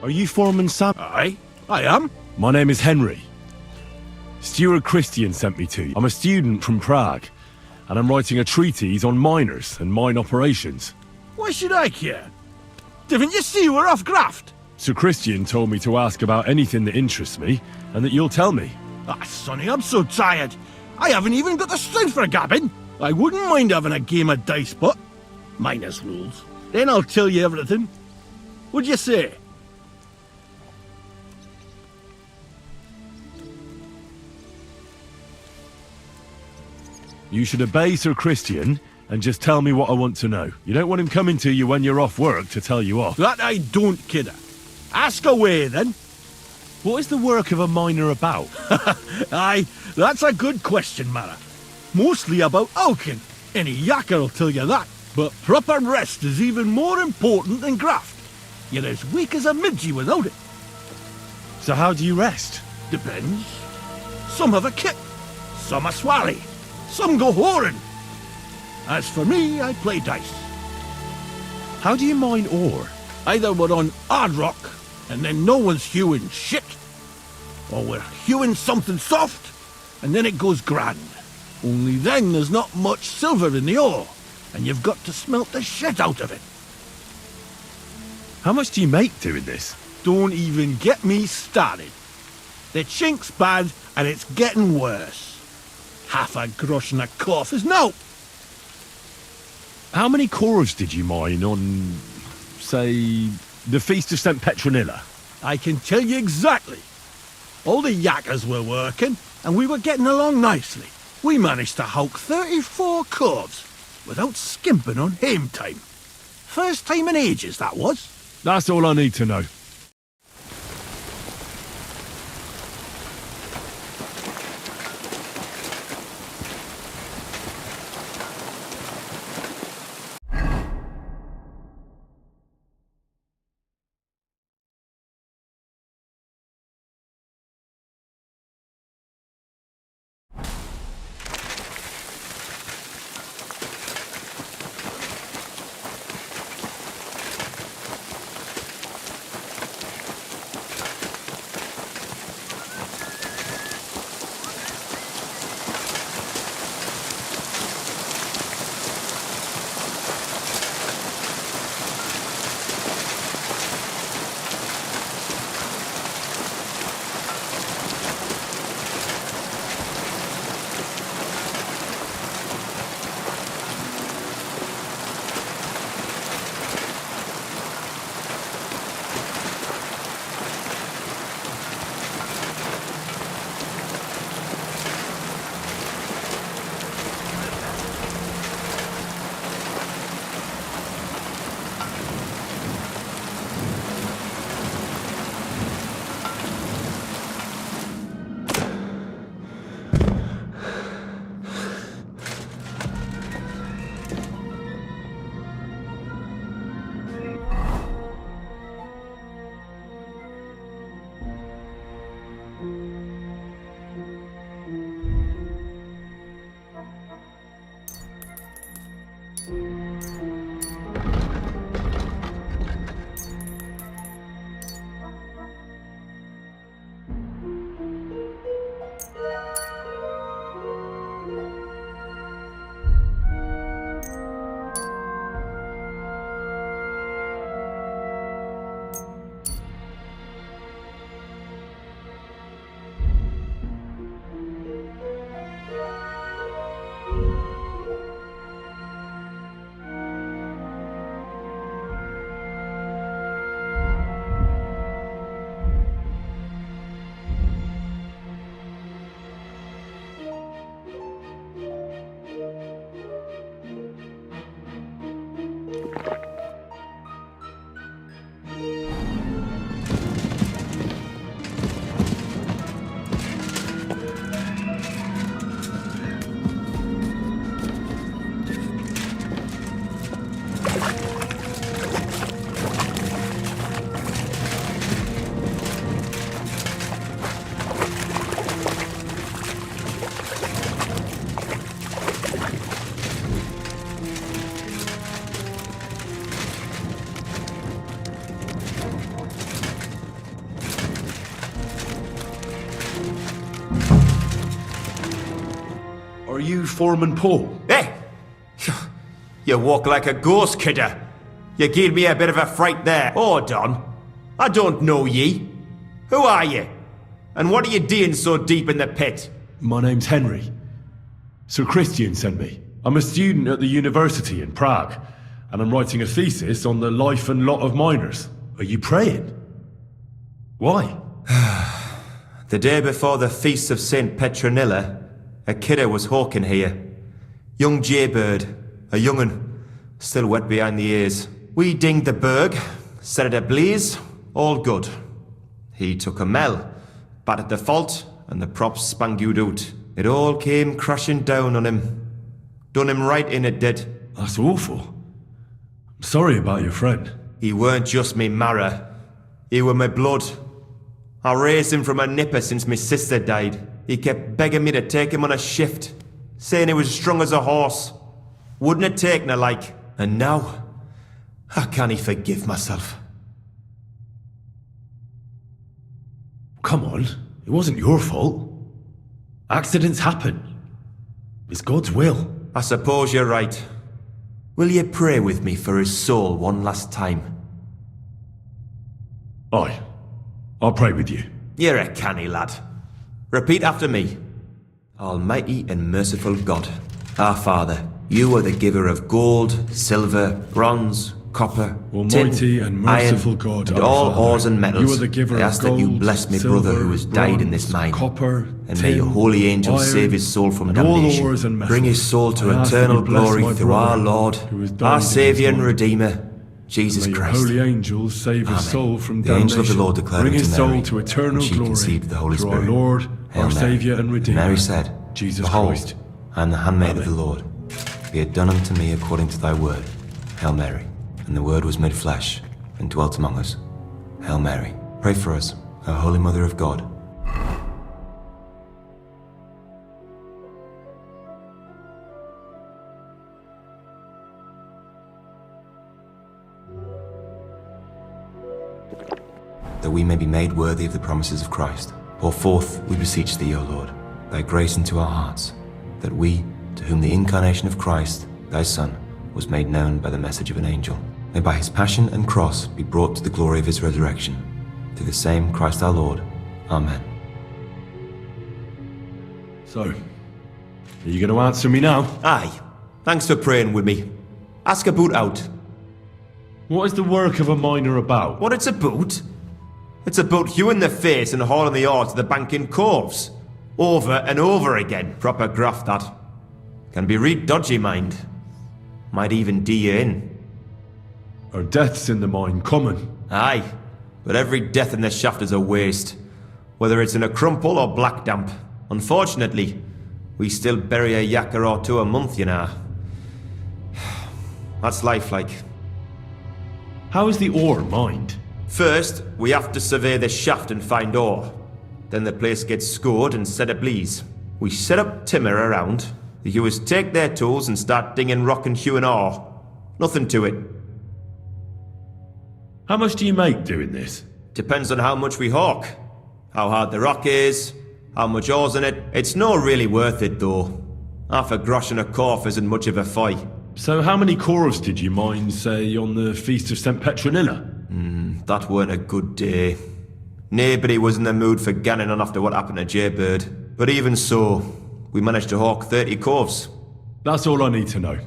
Are you Foreman Sam? Aye, I am. My name is Henry. Steward Christian sent me to you. I'm a student from Prague, and I'm writing a treatise on miners and mine operations. Why should I care? Didn't you see we're off graft? Sir Christian told me to ask about anything that interests me, and that you'll tell me. Ah, Sonny, I'm so tired. I haven't even got the strength for gabbing. I wouldn't mind having a game of dice, but minus rules. Then I'll tell you everything. What'd you say? You should obey Sir Christian and just tell me what I want to know. You don't want him coming to you when you're off work to tell you off. That I don't, kidder. Ask away, then. What is the work of a miner about? Aye, that's a good question, Mara. Mostly about oaking. Any yakker'll tell you that. But proper rest is even more important than graft. You're as weak as a midgie without it. So how do you rest? Depends. Some have a kit. Some a swally. Some go whoring. As for me, I play dice. How do you mine ore? Either we're on hard rock, and then no one's hewing shit, or we're hewing something soft, and then it goes grand. Only then there's not much silver in the ore, and you've got to smelt the shit out of it. How much do you make doing this? Don't even get me started. The chink's bad, and it's getting worse. Half a grosh and a cough is no. How many cores did you mine on, say, the Feast of St. Petronilla? I can tell you exactly. All the yakkers were working, and we were getting along nicely. We managed to hulk 34 corves without skimping on hame time. First time in ages, that was. That's all I need to know. you Foreman Paul? Hey! You walk like a ghost, kidder. You gave me a bit of a fright there. Hold on. I don't know ye. Who are you? And what are you doing so deep in the pit? My name's Henry. Sir Christian sent me. I'm a student at the university in Prague, and I'm writing a thesis on the life and lot of miners. Are you praying? Why? The day before the feast of St. Petronilla, a kidder was hawking here. Young jaybird, a young'un, still wet behind the ears. We dinged the berg, set it ablaze, all good. He took a mell, battered the fault, and the props spangued out. It all came crashing down on him. Done him right in, it did. That's awful. I'm sorry about your friend. He weren't just me marrow. He were my blood. I raised him from a nipper since my sister died. He kept begging me to take him on a shift, saying he was strong as a horse. Wouldn't have taken her like. And now, I can't forgive myself. Come on, it wasn't your fault. Accidents happen. It's God's will. I suppose you're right. Will you pray with me for his soul one last time? Aye. I'll pray with you. You're a canny lad. Repeat after me. Almighty and merciful God, our Father, you are the giver of gold, silver, bronze, copper, Almighty tin, and merciful iron, God, and our all Father, ores and metals. you are the giver I of ask that you gold, bless my silver, brother who has died in this bronze, mine. copper, And tin, may your holy angels iron, save his soul from and all damnation. ores and metals. Bring his soul to I ask that eternal you bless glory my through brother our Lord, who has died our in his Saviour and mine. Redeemer, Jesus May your Christ. holy angels save Amen. his soul from The damnation. angel of the Lord declared Bring unto his Mary, soul to eternal and she glory conceived the Holy through Spirit. our Lord, Hail our Mary. Saviour and And Redeemer, Mary said, Jesus Behold, Christ. I am the handmaid of Amen. the Lord. Be it done unto me according to thy word. Hail Mary. And the Word was made flesh, and dwelt among us. Hail Mary. Pray for us, O Holy Mother of God. That we may be made worthy of the promises of Christ. Pour forth, we beseech thee, O Lord, thy grace into our hearts, that we, to whom the incarnation of Christ, thy Son, was made known by the message of an angel, may by his passion and cross be brought to the glory of his resurrection. Through the same Christ our Lord. Amen. So, are you going to answer me now? Aye. Thanks for praying with me. Ask about out. What is the work of a miner about? What it's about? It's about hewing the face and hauling the ore to the bank in coves. Over and over again. Proper graft, that. Can be real dodgy, mind. Might even do you in. Are deaths in the mine common? Aye. But every death in the shaft is a waste. Whether it's in a crumple or black damp. Unfortunately, we still bury a yakka or two a month, you know. That's life like. How is the ore mined? First, we have to survey the shaft and find ore. Then the place gets scored and set ablaze. We set up timber around. The hewers take their tools and start dinging rock and hewing ore. Nothing to it. How much do you make doing this? Depends on how much we hawk. How hard the rock is, how much ore's in it. It's not really worth it though. Half a grosh and a corf isn't much of a fight. So how many corves did you mine, say, on the Feast of St. Petronilla? That weren't a good day. Nobody was in the mood for ganning on after what happened to Jaybird. But even so, we managed to hawk 30 corves. That's all I need to know.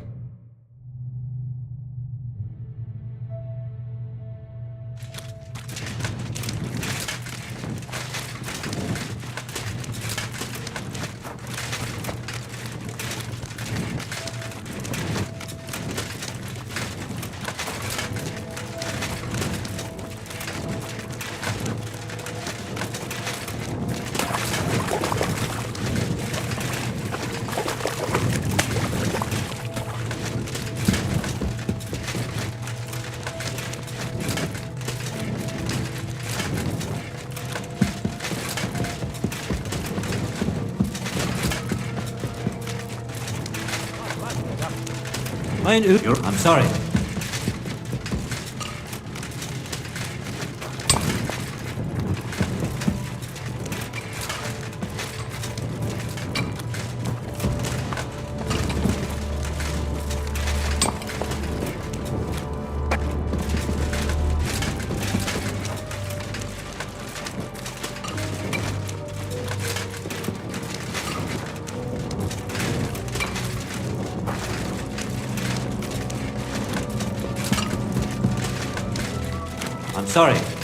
I'm sorry. I'm sorry.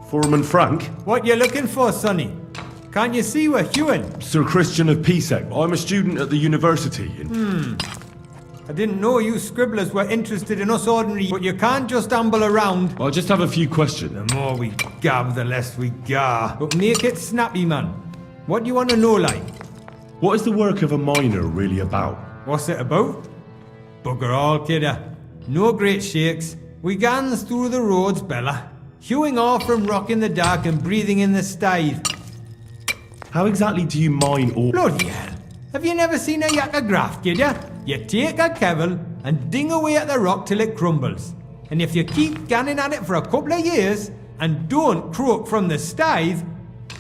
Foreman Frank? What you looking for, Sonny? Can't you see we're Hewin? Sir Christian of PSEC. I'm a student at the university in... I didn't know you scribblers were interested in us ordinary, but you can't just amble around. I just have a few questions. The more we gab, the less we gar. But make it snappy, man. What do you want to know, like? What is the work of a miner really about? What's it about? Bugger all, kidder. No great shakes. We gans through the roads, Bella. Hewing off from rock in the dark and breathing in the stithe. How exactly do you mine ore? Bloody hell. Have you never seen a yakka graft, kidder? You take a kevel and ding away at the rock till it crumbles. And if you keep ganning at it for a couple of years and don't croak from the stithe,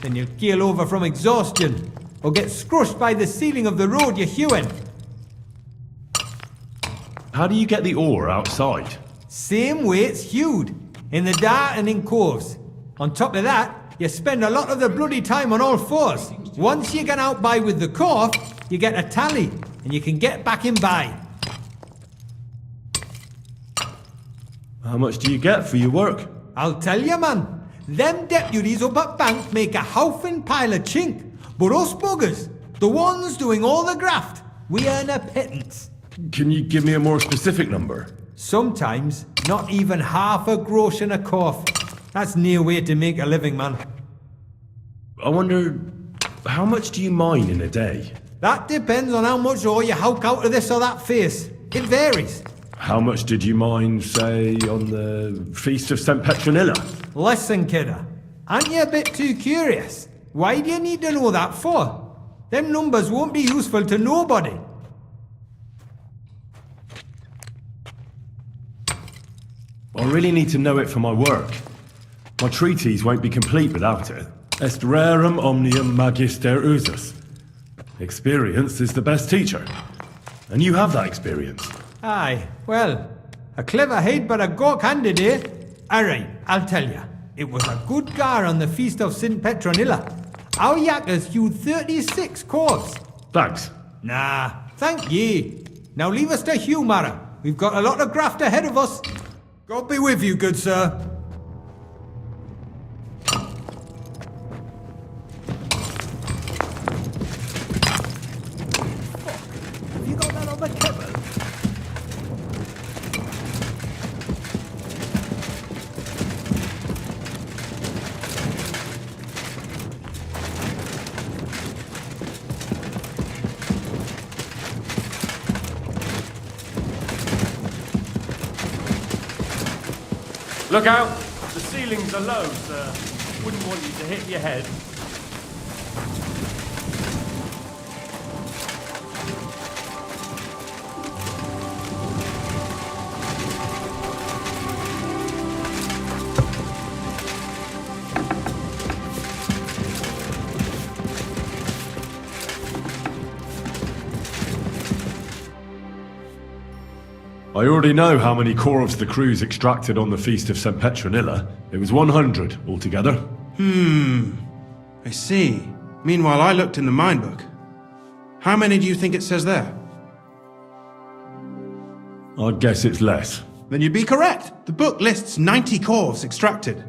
then you'll keel over from exhaustion or get scrushed by the ceiling of the road you're hewing. How do you get the ore outside? Same way it's hewed, in the dark and in coves. On top of that, you spend a lot of the bloody time on all fours. Once you get out by with the corf, you get a tally, and you can get back in by. How much do you get for your work? I'll tell you, man. Them deputies up at bank make a howfin' pile of chink. But us buggers, the ones doing all the graft, we earn a pittance. Can you give me a more specific number? Sometimes, not even half a grosh in a corf. That's near way to make a living, man. I wonder, how much do you mine in a day? That depends on how much ore you howk out of this or that face. It varies. How much did you mine, say, on the Feast of St. Petronilla? Listen, kidder. Aren't you a bit too curious? Why do you need to know that for? Them numbers won't be useful to nobody. I really need to know it for my work. My treatise won't be complete without it. Est rerum omnium magister usus. Experience is the best teacher. And you have that experience. Aye, well, a clever head but a gawk-handed, eh? Alright, I'll tell you. It was a good gar on the Feast of St. Petronilla. Our yakkers hewed 36 corves. Thanks. Nah, thank ye. Now leave us to hew, Mara. We've got a lot of graft ahead of us. God be with you, good sir. Have you got that on the cupboard? Look out! The ceilings are low, sir. Wouldn't want you to hit your head. I already know how many corves the crews extracted on the Feast of St. Petronilla. It was 100 altogether. I see. Meanwhile, I looked in the mine book. How many do you think it says there? I'd guess it's less. Then you'd be correct. The book lists 90 corves extracted.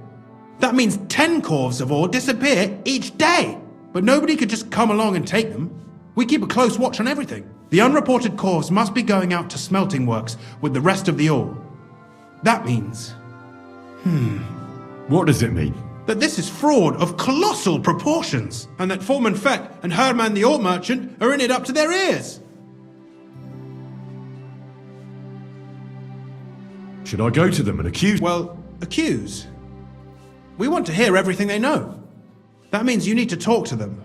That means 10 corves of ore disappear each day. But nobody could just come along and take them. We keep a close watch on everything. The unreported corves must be going out to smelting works with the rest of the ore. That means... What does it mean? that this is fraud of colossal proportions, and that Foreman Fett and Herman the ore merchant are in it up to their ears. Should I go to them and accuse... Well, accuse? We want to hear everything they know. That means you need to talk to them.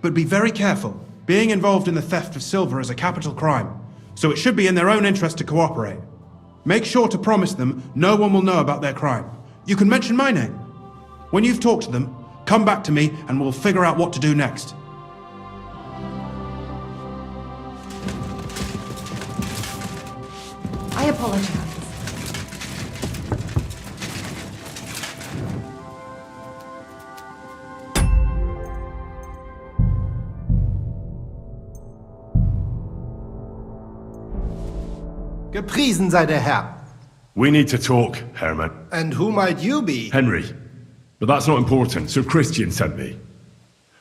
But be very careful. Being involved in the theft of silver is a capital crime, so it should be in their own interest to cooperate. Make sure to promise them no one will know about their crime. You can mention my name. When you've talked to them, come back to me and we'll figure out what to do next. I apologize. Gepriesen sei der Herr. We need to talk, Herman. And who might you be? Henry. But that's not important. Sir Christian sent me.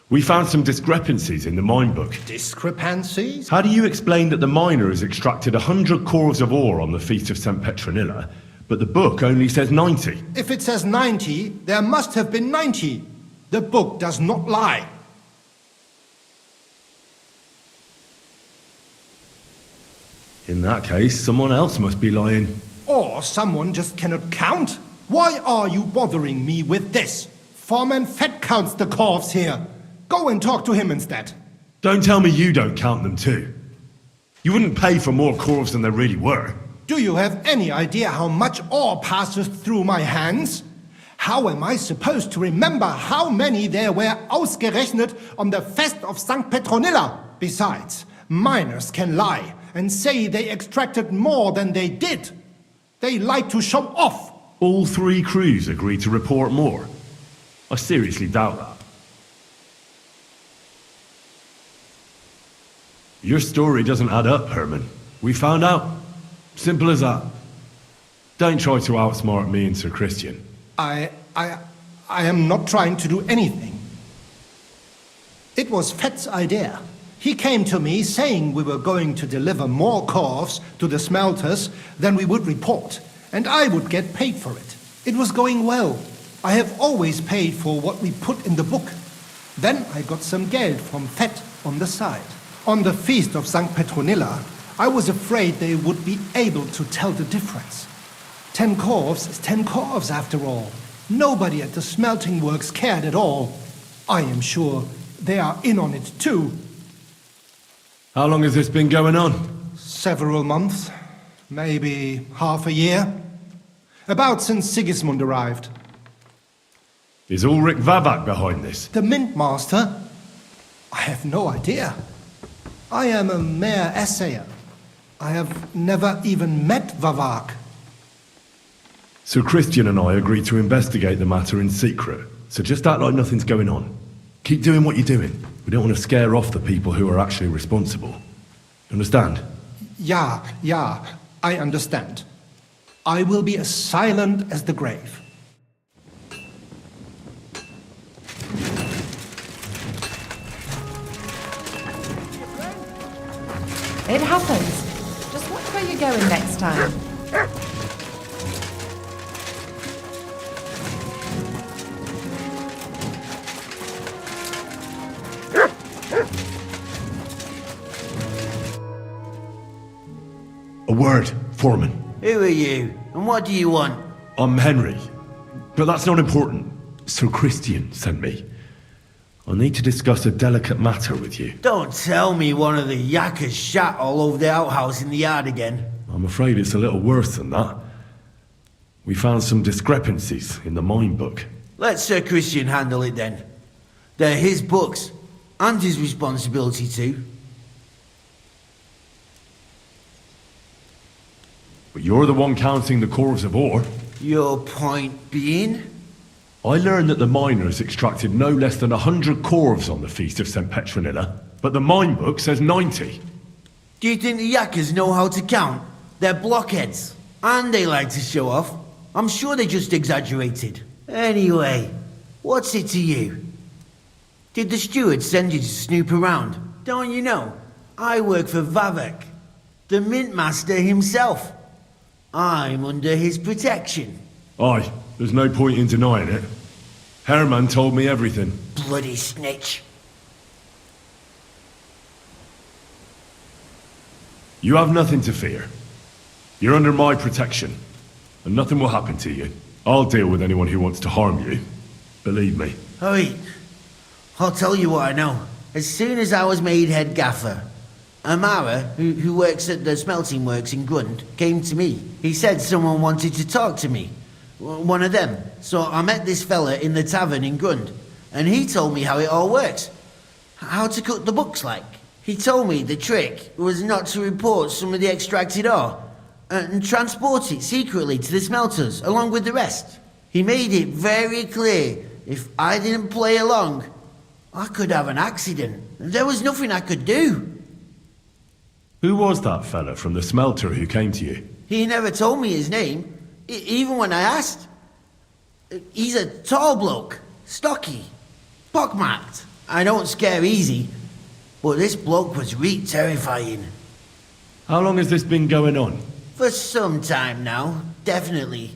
We found some discrepancies in the mine book. Discrepancies? How do you explain that the miner has extracted 100 cores of ore on the Feast of St. Petronilla, but the book only says 90? If it says 90, there must have been 90. The book does not lie. In that case, someone else must be lying. Or someone just cannot count. Why are you bothering me with this? Foreman Fett counts the corves here. Go and talk to him instead. Don't tell me you don't count them too. You wouldn't pay for more corves than there really were. Do you have any idea how much ore passes through my hands? How am I supposed to remember how many there were ausgerechnet on the Fest of St. Petronilla? Besides, miners can lie, and say they extracted more than they did. They like to show off. All 3 crews agreed to report more. I seriously doubt that. Your story doesn't add up, Herman. We found out. Simple as that. Don't try to outsmart me and Sir Christian. I am not trying to do anything. It was Fett's idea. He came to me saying we were going to deliver more corves to the smelters than we would report, and I would get paid for it. It was going well. I have always paid for what we put in the book. Then I got some geld from Fett on the side. On the feast of St. Petronilla, I was afraid they would be able to tell the difference. 10 corves is 10 corves after all. Nobody at the smelting works cared at all. I am sure they are in on it too. How long has this been going on? Several months, maybe half a year. About since Sigismund arrived. Is Ulrich Vavak behind this? The Mint Master? I have no idea. I am a mere assayer. I have never even met Vavak. Sir Christian and I agreed to investigate the matter in secret, so just act like nothing's going on. Keep doing what you're doing. We don't want to scare off the people who are actually responsible. Understand? Yeah, I understand. I will be as silent as the grave. It happens. Just watch where you're going next time. A word, Foreman. Who are you? And what do you want? I'm Henry. But that's not important. Sir Christian sent me. I need to discuss a delicate matter with you. Don't tell me one of the yakkers shat all over the outhouse in the yard again. I'm afraid it's a little worse than that. We found some discrepancies in the mine book. Let Sir Christian handle it then. They're his books, and his responsibility too. But you're the one counting the corves of ore. Your point being? I learned that the miners extracted no less than 100 corves on the Feast of St. Petronilla, but the mine book says 90. Do you think the yakkers know how to count? They're blockheads, and they like to show off. I'm sure they just exaggerated. Anyway, what's it to you? Did the steward send you to snoop around? Don't you know? I work for Vavak, the mint master himself. I'm under his protection. Aye, there's no point in denying it. Herman told me everything. Bloody snitch. You have nothing to fear. You're under my protection, and nothing will happen to you. I'll deal with anyone who wants to harm you. Believe me. Wait, I'll tell you what I know. As soon as I was made head gaffer, Amara, who works at the smelting works in Grund, came to me. He said someone wanted to talk to me. One of them. So I met this fella in the tavern in Grund, and he told me how it all works. How to cut the books like. He told me the trick was not to report some of the extracted ore, and transport it secretly to the smelters, along with the rest. He made it very clear if I didn't play along, I could have an accident. There was nothing I could do. Who was that fella from the smelter who came to you? He never told me his name, even when I asked. He's a tall bloke, stocky, pockmarked. I don't scare easy, but this bloke was terrifying. How long has this been going on? For some time now, definitely.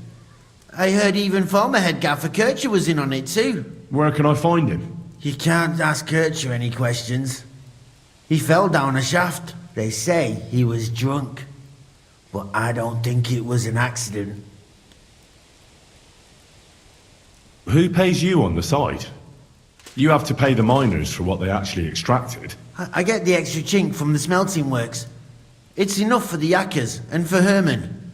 I heard even former head gaffer Kircher was in on it too. Where can I find him? You can't ask Kircher any questions. He fell down a shaft. They say he was drunk, but I don't think it was an accident. Who pays you on the side? You have to pay the miners for what they actually extracted. I get the extra chink from the smelting works. It's enough for the yakkers and for Herman.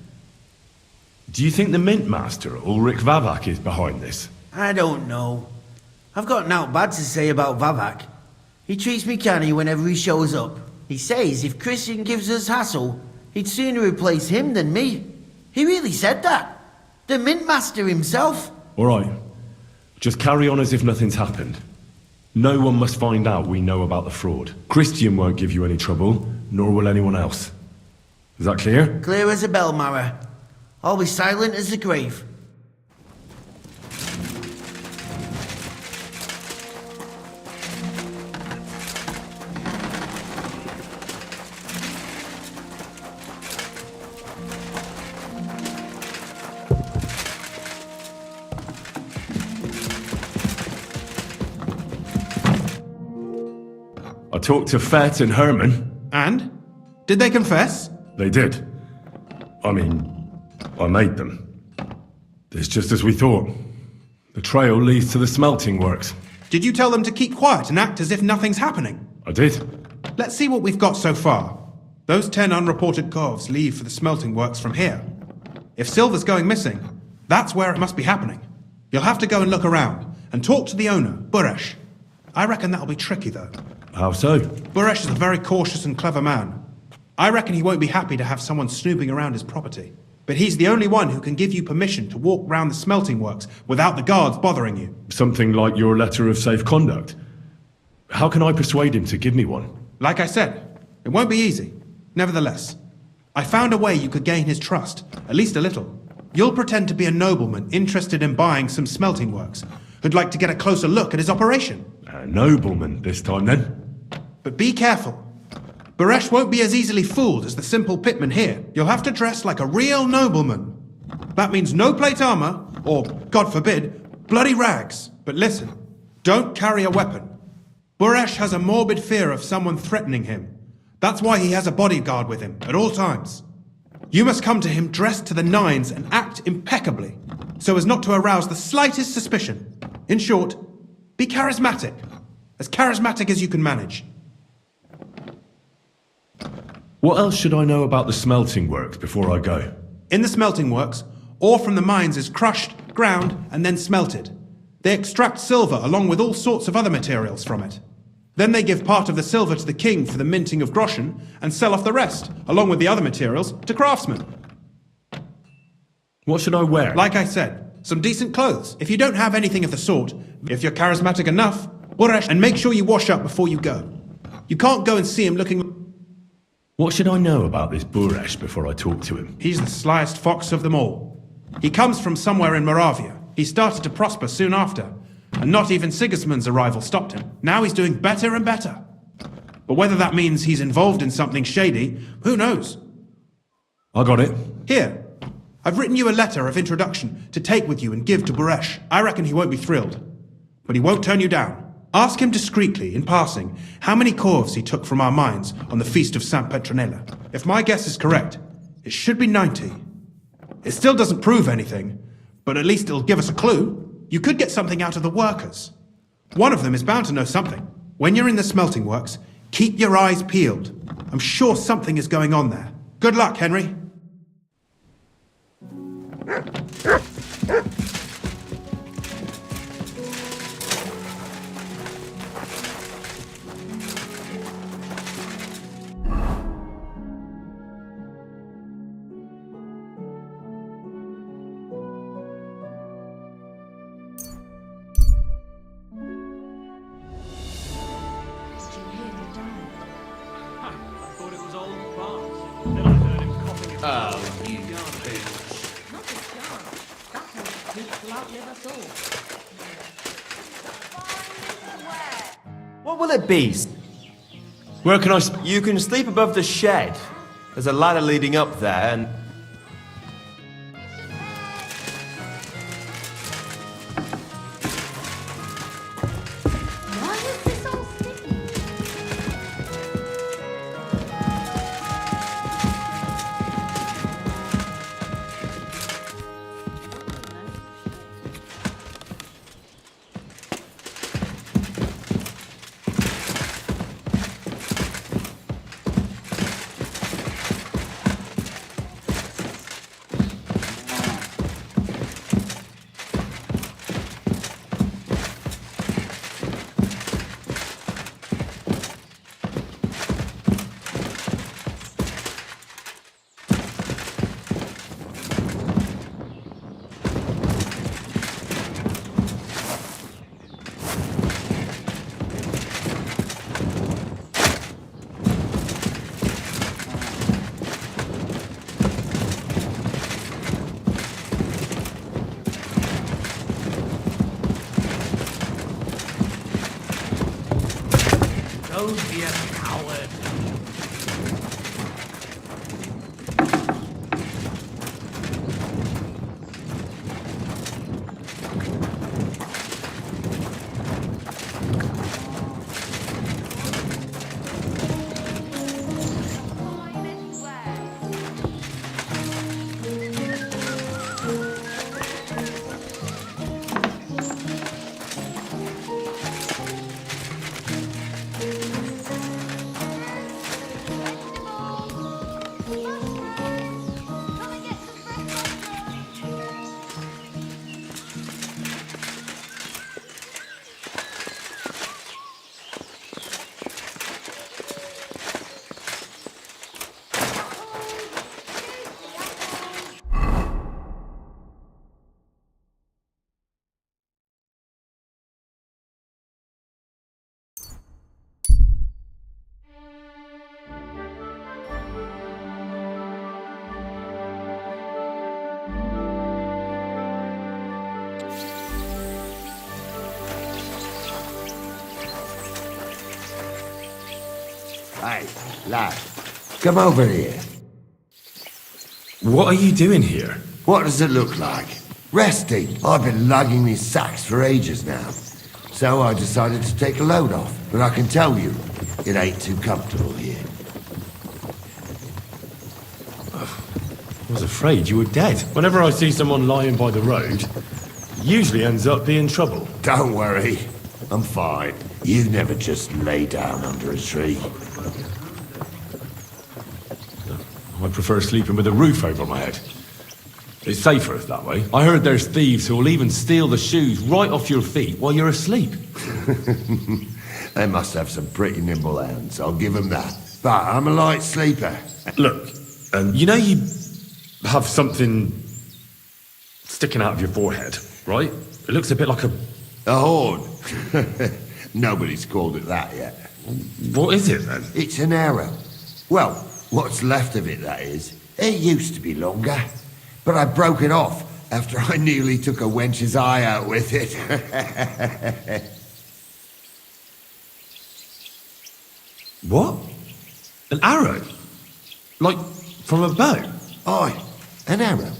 Do you think the mint master, Ulrich Vavak, is behind this? I don't know. I've got naught bad to say about Vavak. He treats me canny whenever he shows up. He says if Christian gives us hassle, he'd sooner replace him than me. He really said that. The mint master himself. All right. Just carry on as if nothing's happened. No one must find out we know about the fraud. Christian won't give you any trouble, nor will anyone else. Is that clear? Clear as a bell, Mara. I'll be silent as the grave. I talked to Fett and Herman. And? Did they confess? They did. I mean, I made them. It's just as we thought. The trail leads to the smelting works. Did you tell them to keep quiet and act as if nothing's happening? I did. Let's see what we've got so far. Those 10 unreported corves leave for the smelting works from here. If silver's going missing, that's where it must be happening. You'll have to go and look around and talk to the owner, Buresh. I reckon that'll be tricky, though. How so? Buresh is a very cautious and clever man. I reckon he won't be happy to have someone snooping around his property. But he's the only one who can give you permission to walk round the smelting works without the guards bothering you. Something like your letter of safe conduct. How can I persuade him to give me one? Like I said, it won't be easy. Nevertheless, I found a way you could gain his trust, at least a little. You'll pretend to be a nobleman interested in buying some smelting works, who'd like to get a closer look at his operation. A nobleman this time, then? But be careful. Buresh won't be as easily fooled as the simple pitman here. You'll have to dress like a real nobleman. That means no plate armor, or, God forbid, bloody rags. But listen, don't carry a weapon. Buresh has a morbid fear of someone threatening him. That's why he has a bodyguard with him at all times. You must come to him dressed to the nines and act impeccably, so as not to arouse the slightest suspicion. In short, be charismatic as you can manage. What else should I know about the smelting works before I go? In the smelting works, ore from the mines is crushed, ground, and then smelted. They extract silver along with all sorts of other materials from it. Then they give part of the silver to the king for the minting of groschen and sell off the rest, along with the other materials, to craftsmen. What should I wear? Like I said, some decent clothes. If you don't have anything of the sort, if you're charismatic enough, Buresh, and make sure you wash up before you go. You can't go and see him looking... What should I know about this Buresh before I talk to him? He's the slyest fox of them all. He comes from somewhere in Moravia. He started to prosper soon after, and not even Sigismund's arrival stopped him. Now he's doing better and better. But whether that means he's involved in something shady, who knows? I got it. Here, I've written you a letter of introduction to take with you and give to Buresh. I reckon he won't be thrilled, but he won't turn you down. Ask him discreetly, in passing, how many corves he took from our mines on the feast of St. Petronella. If my guess is correct, it should be 90. It still doesn't prove anything, but at least it'll give us a clue. You could get something out of the workers. One of them is bound to know something. When you're in the smelting works, keep your eyes peeled. I'm sure something is going on there. Good luck, Henry. What will it be? Where can I... You can sleep above the shed. There's a ladder leading up there, and... Why is this all sticky? Lad, come over here. What are you doing here? What does it look like? Resting. I've been lugging these sacks for ages now. So I decided to take a load off. But I can tell you, it ain't too comfortable here. I was afraid you were dead. Whenever I see someone lying by the road, it usually ends up being trouble. Don't worry. I'm fine. You never just lay down under a tree. I prefer sleeping with a roof over my head. It's safer that way. I heard there's thieves who will even steal the shoes right off your feet while you're asleep. They must have some pretty nimble hands, I'll give them that. But I'm a light sleeper. Look, you know you have something sticking out of your forehead, right? It looks a bit like a... A horn. Nobody's called it that yet. What is it then? It's an arrow. Well, what's left of it, that is. It used to be longer. But I broke it off after I nearly took a wench's eye out with it. What? An arrow? Like, from a bow? Aye, an arrow.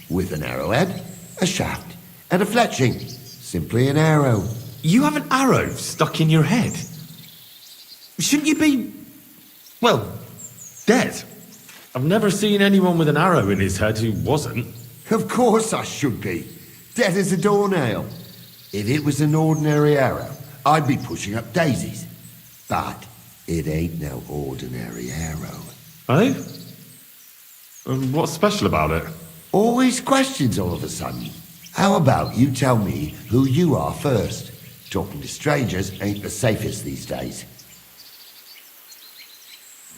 With an arrowhead, a shaft, and a fletching. Simply an arrow. You have an arrow stuck in your head? Shouldn't you be... well, dead? I've never seen anyone with an arrow in his head who wasn't. Of course I should be. Dead as a doornail. If it was an ordinary arrow, I'd be pushing up daisies. But it ain't no ordinary arrow. Oh? And what's special about it? Always questions all of a sudden. How about you tell me who you are first? Talking to strangers ain't the safest these days.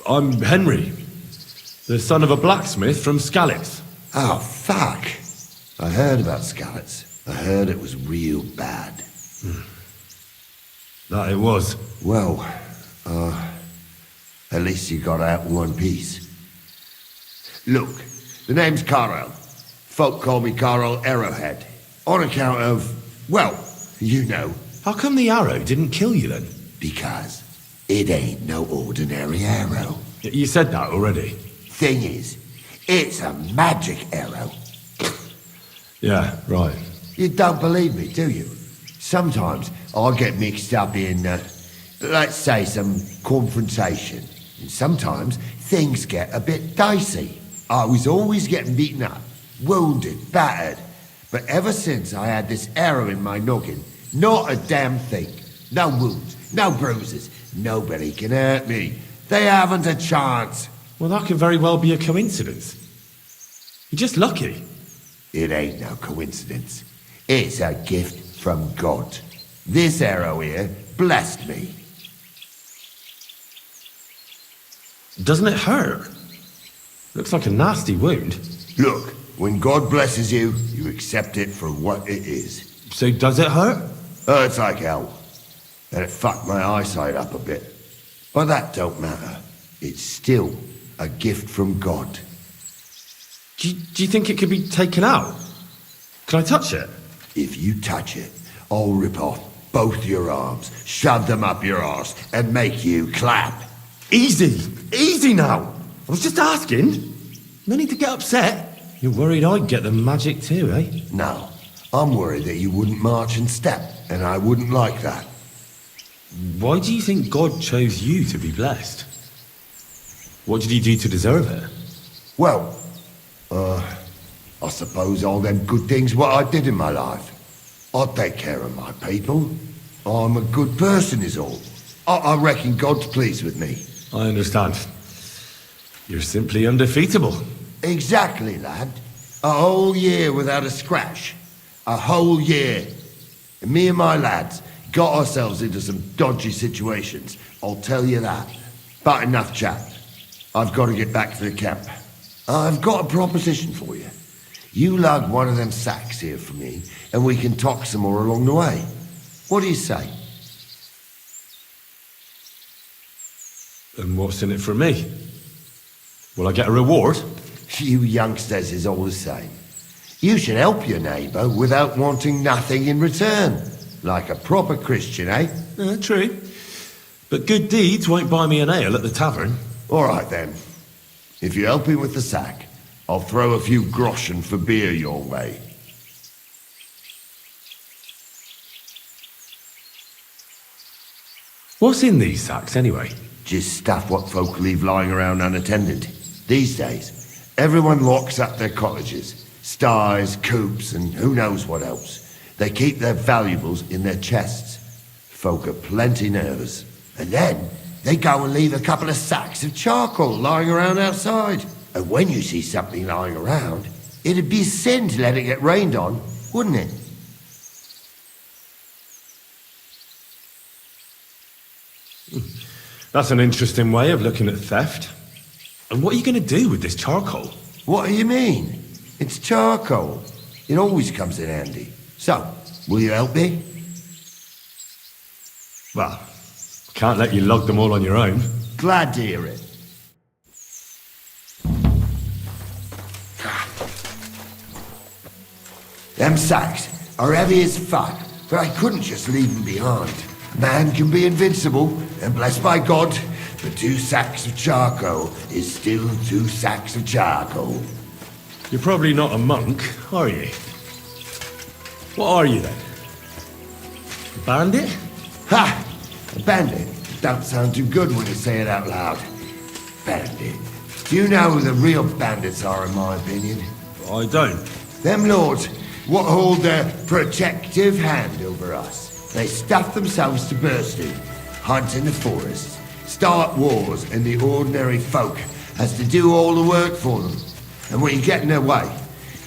I'm Henry, the son of a blacksmith from Skalitz. Oh, fuck. I heard about Skalitz. I heard it was real bad. That it was. Well, at least you got out in one piece. Look, the name's Carl. Folk call me Carl Arrowhead. On account of, well, you know. How come the arrow didn't kill you then? Because it ain't no ordinary arrow. You said that already. Thing is, it's a magic arrow. Yeah, right. You don't believe me, do you? Sometimes I get mixed up in, let's say, some confrontation. And sometimes things get a bit dicey. I was always getting beaten up, wounded, battered. But ever since I had this arrow in my noggin, not a damn thing. No wounds, no bruises. Nobody can hurt me. They haven't a chance. Well, that could very well be a coincidence. You're just lucky. It ain't no coincidence. It's a gift from God. This arrow here blessed me. Doesn't it hurt? Looks like a nasty wound. Look, when God blesses you, you accept it for what it is. So does it hurt? Hurts like hell. And it fucked my eyesight up a bit. But that don't matter. It's still a gift from God. Do you think it could be taken out? Can I touch it? If you touch it, I'll rip off both your arms, shove them up your arse, and make you clap. Easy! Easy now! I was just asking. No need to get upset. You're worried I'd get the magic too, eh? No, I'm worried that you wouldn't march and step, and I wouldn't like that. Why do you think God chose you to be blessed? What did he do to deserve it? Well, I suppose all them good things what I did in my life. I take care of my people. I'm a good person is all. I reckon God's pleased with me. I understand. You're simply undefeatable. Exactly, lad. A whole year without a scratch. A whole year. And me and my lads got ourselves into some dodgy situations, I'll tell you that. But enough chat. I've got to get back to the camp. I've got a proposition for you. You lug one of them sacks here for me, and we can talk some more along the way. What do you say? And what's in it for me? Will I get a reward? You youngsters is all the same. You should help your neighbour without wanting nothing in return. Like a proper Christian, eh? True. But good deeds won't buy me an ale at the tavern. All right then. If you help me with the sack, I'll throw a few groschen for beer your way. What's in these sacks, anyway? Just stuff what folk leave lying around unattended. These days, everyone locks up their cottages, sties, coops, and who knows what else. They keep their valuables in their chests. Folk are plenty nervous. And then, they go and leave a couple of sacks of charcoal lying around outside. And when you see something lying around, it'd be a sin to let it get rained on, wouldn't it? That's an interesting way of looking at theft. And what are you going to do with this charcoal? What do you mean? It's charcoal. It always comes in handy. So, will you help me? Well, can't let you lug them all on your own. Glad to hear it. Them sacks are heavy as fuck, but I couldn't just leave them behind. Man can be invincible, and blessed by God, but 2 sacks of charcoal is still 2 sacks of charcoal. You're probably not a monk, are you? What are you then? A bandit? Ha! A bandit? Don't sound too good when you say it out loud. Bandit. Do you know who the real bandits are, in my opinion? I don't. Them lords, what hold their protective hand over us. They stuff themselves to bursting, hunt in the forests, start wars, and the ordinary folk has to do all the work for them. And when you get in their way,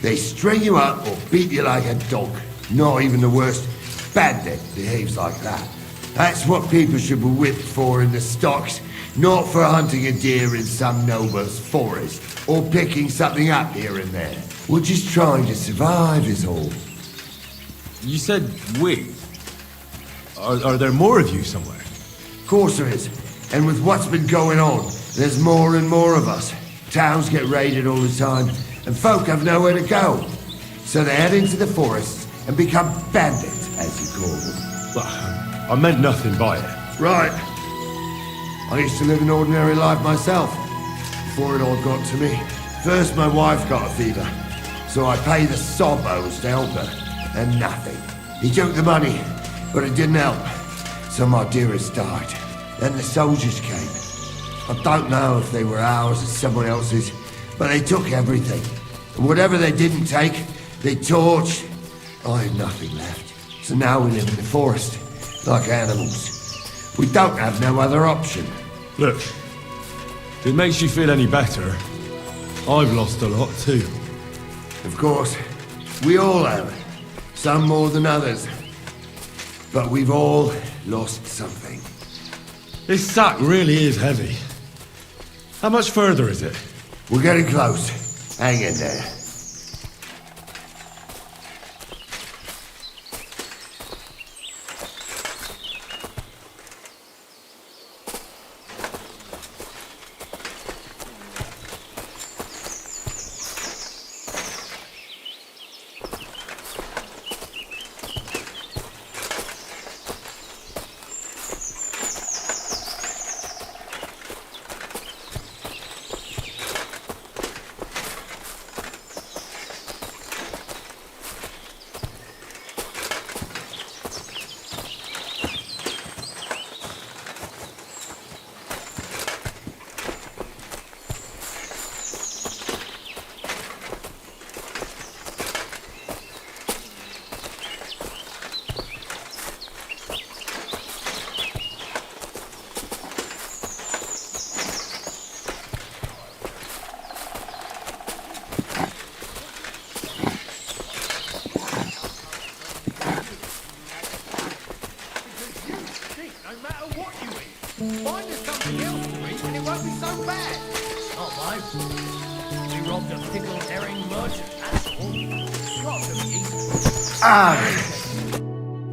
they string you up or beat you like a dog. Not even the worst bandit behaves like that. That's what people should be whipped for in the stocks, not for hunting a deer in some noble's forest, or picking something up here and there. We're just trying to survive is all. You said we. Are there more of you somewhere? Of course there is. And with what's been going on, there's more and more of us. Towns get raided all the time, and folk have nowhere to go. So they head into the forests and become bandits, as you call them. Well, I meant nothing by it. Right. I used to live an ordinary life myself, before it all got to me. First my wife got a fever, so I paid the sobos to help her, and nothing. He took the money, but it didn't help, so my dearest died. Then the soldiers came. I don't know if they were ours or someone else's, but they took everything. And whatever they didn't take, they torched. I had nothing left. So now we live in the forest, like animals. We don't have no other option. Look, if it makes you feel any better, I've lost a lot too. Of course, we all have. Some more than others. But we've all lost something. This sack really is heavy. How much further is it? We're getting close. Hang in there.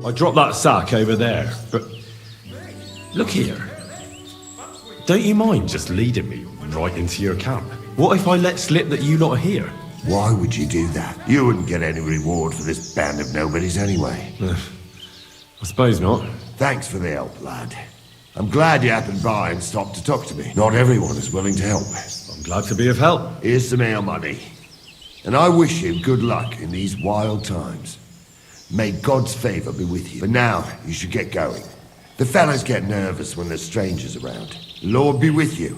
I dropped that sack over there, but look here. Don't you mind just leading me right into your camp? What if I let slip that you lot are here? Why would you do that? You wouldn't get any reward for this band of nobodies anyway. I suppose not. Thanks for the help, lad. I'm glad you happened by and stopped to talk to me. Not everyone is willing to help. I'm glad to be of help. Here's some ale money. And I wish you good luck in these wild times. May God's favour be with you. But now, you should get going. The fellas get nervous when there's strangers around. The Lord be with you.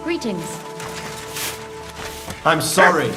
Greetings. I'm sorry.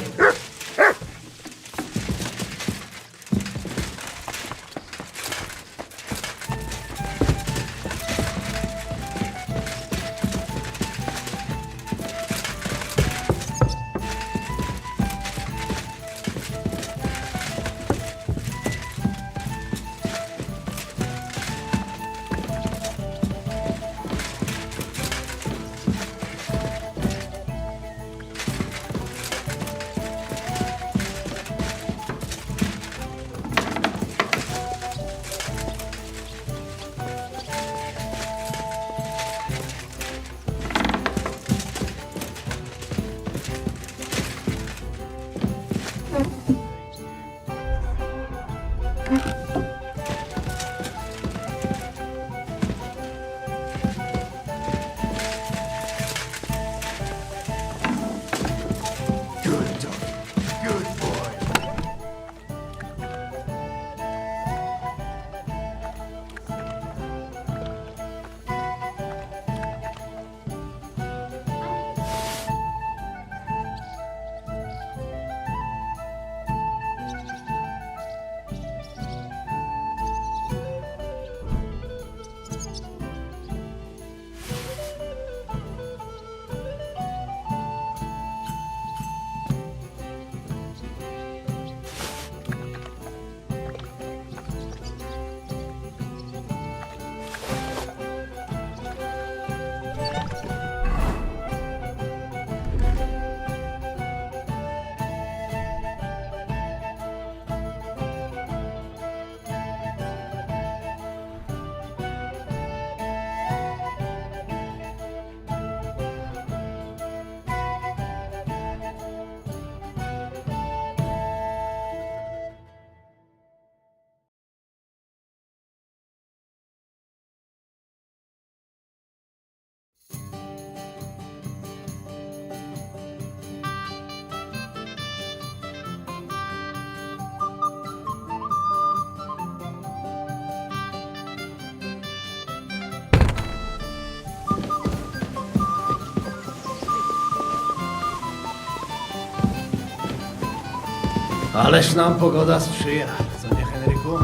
Ależ nam pogoda sprzyja, co nie, Henryku?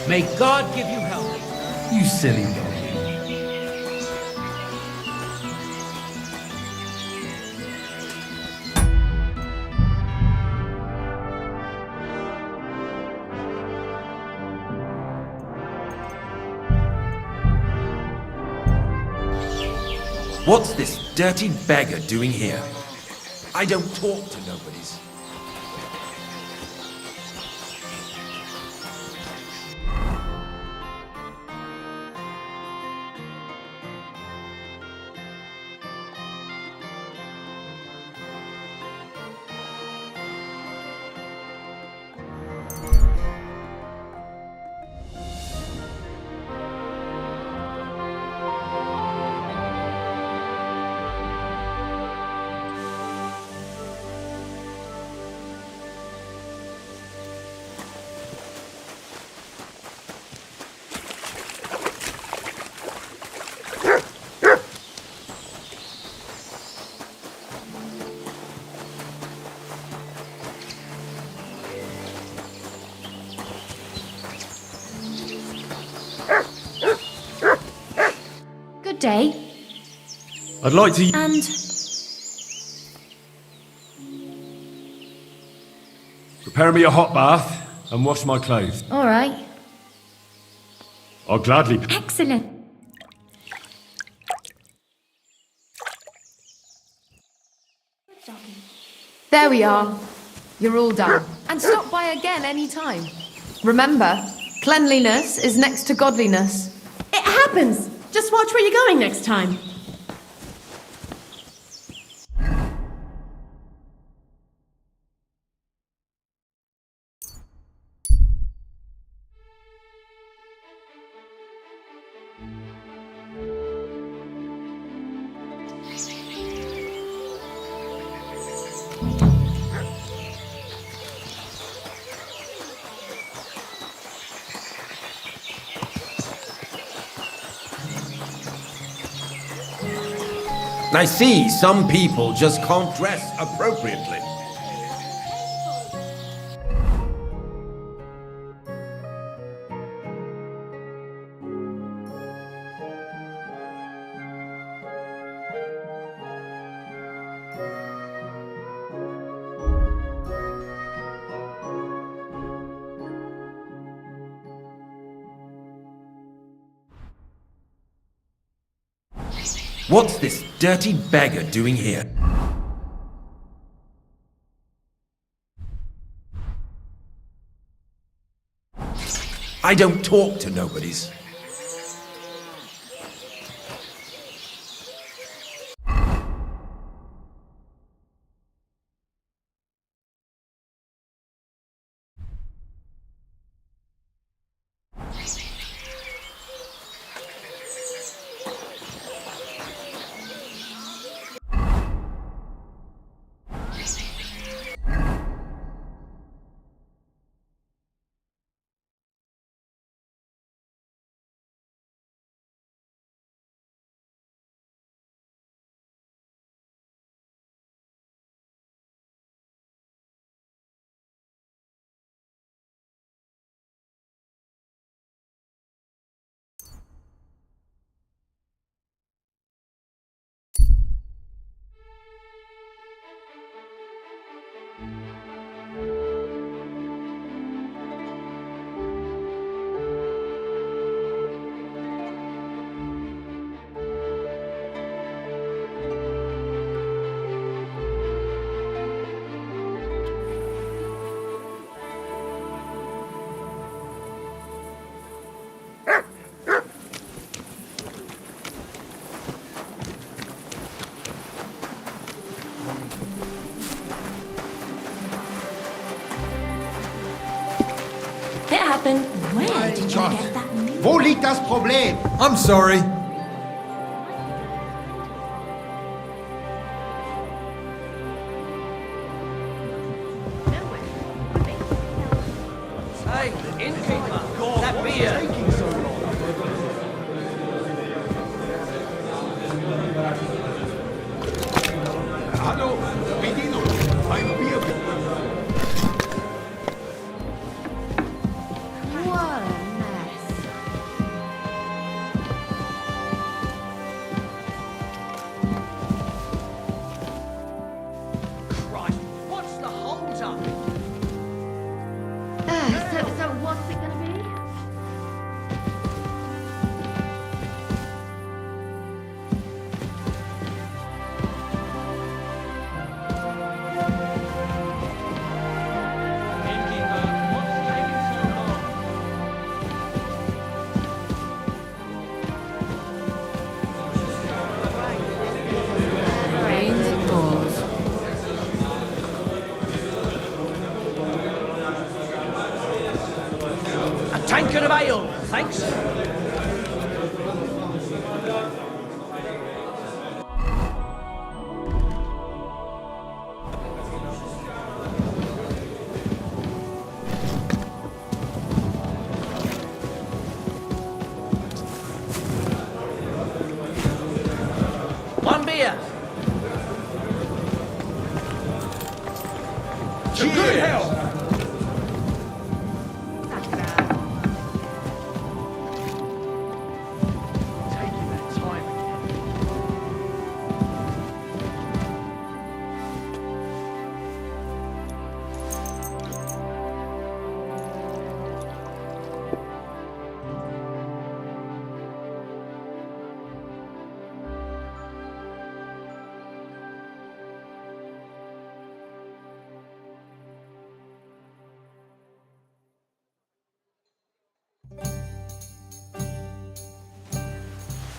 May God give you help. You silly dog. What's this dirty beggar doing here? I don't talk to nobodies. Good day. I'd like to... And Prepare me a hot bath and wash my clothes. all right. I'll gladly... Excellent. There we are. You're all done. And stop by again any time. Remember, cleanliness is next to godliness. It happens! Just watch where you're going next time. I see some people just can't dress appropriately. What's this dirty beggar doing here? I don't talk to nobodies. It happened. Where did you get that news? Wo liegt das Problem? I'm sorry. Hey, innkeeper, that beer. Hallo, Bedino, ein Bier. What a mess. Christ, what's the hold up? So what's it gonna be? Innkeeper, what's taking so long? Rains and pours. A tankard of ale, thanks. One beer. Cheers!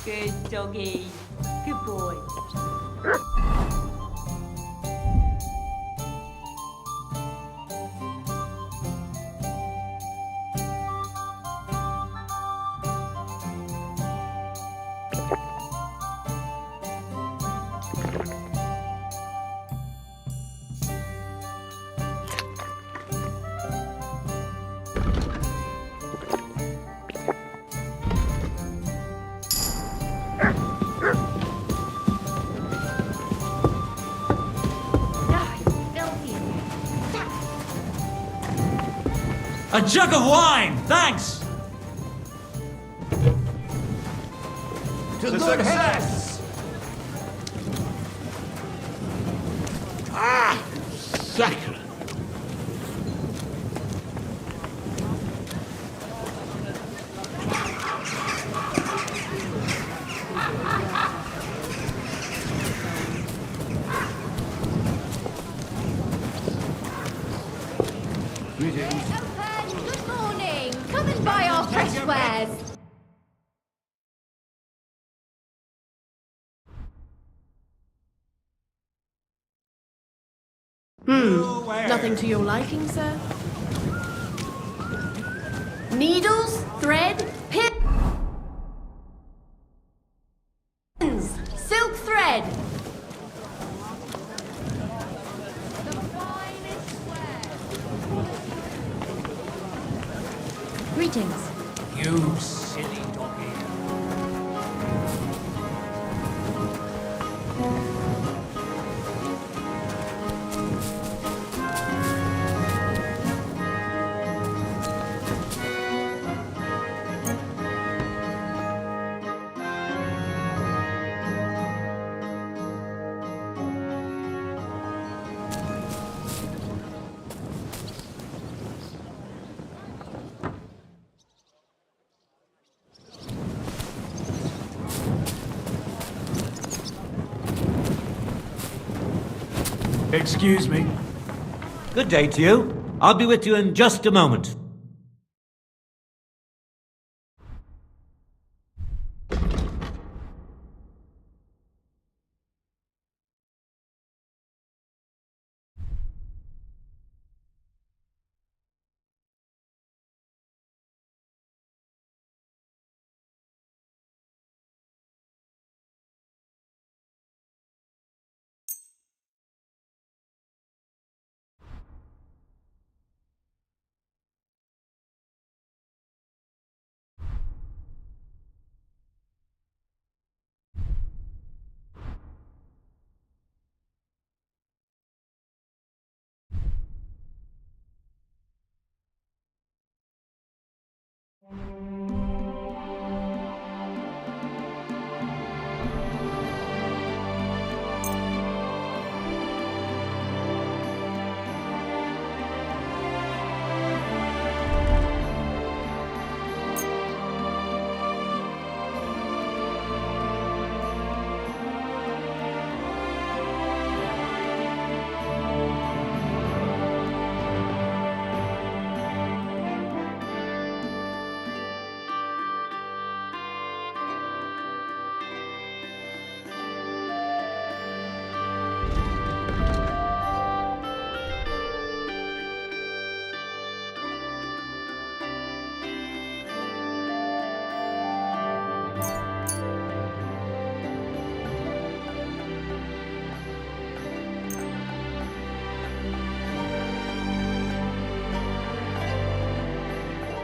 Good doggy. Good boy. A jug of wine, thanks! To success! Sacre. Good morning. Come and buy our fresh wares. Nothing to your liking, sir? Needles, thread, pins, silk thread. The finest ware. Greetings. You silly doggy. Excuse me. Good day to you. I'll be with you in just a moment.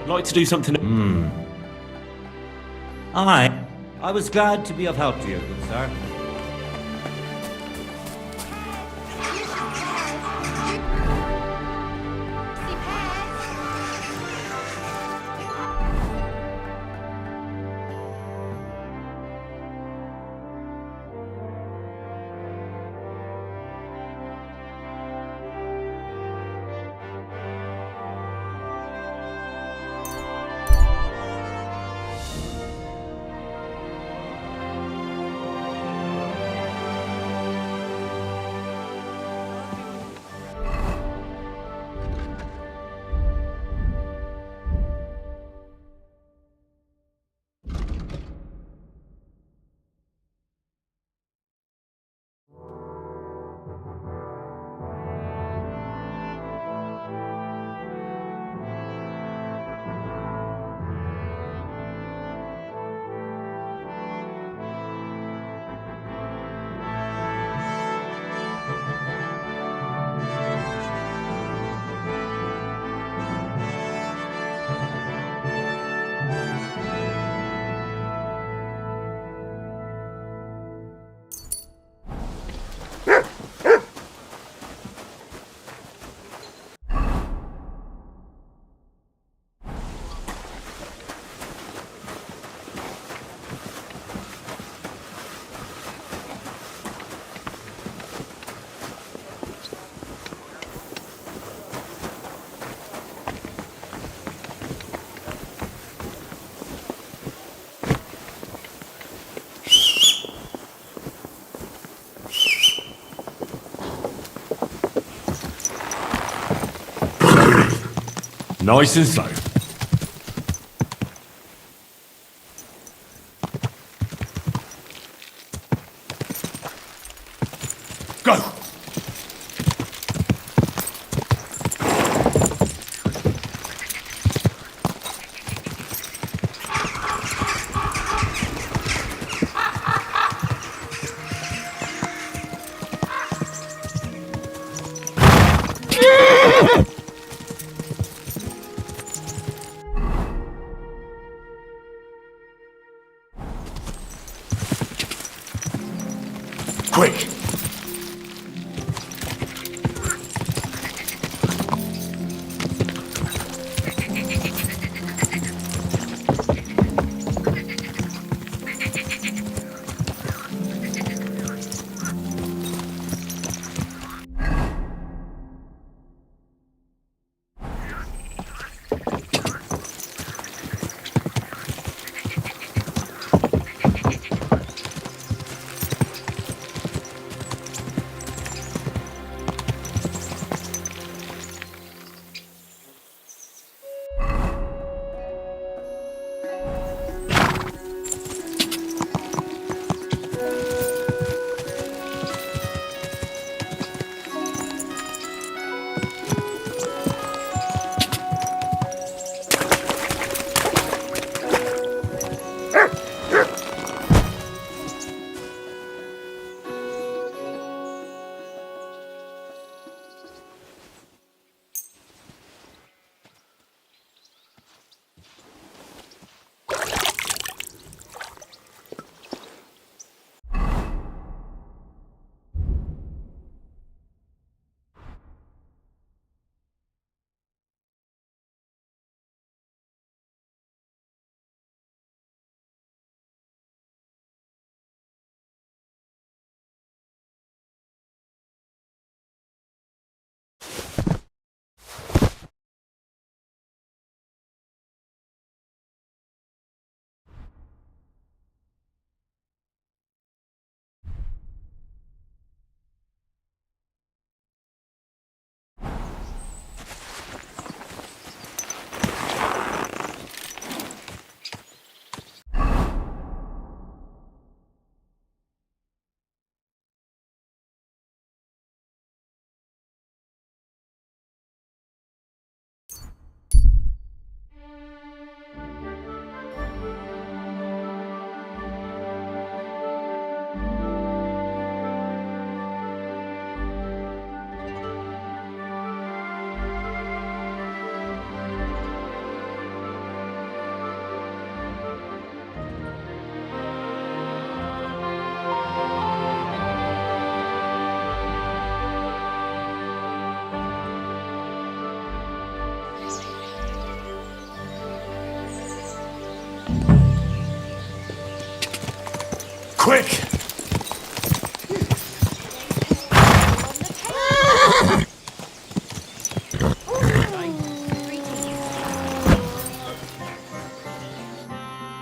I'd like to do something. I was glad to be of help to you, good sir. Nice and slow. Go! Quick! Quick!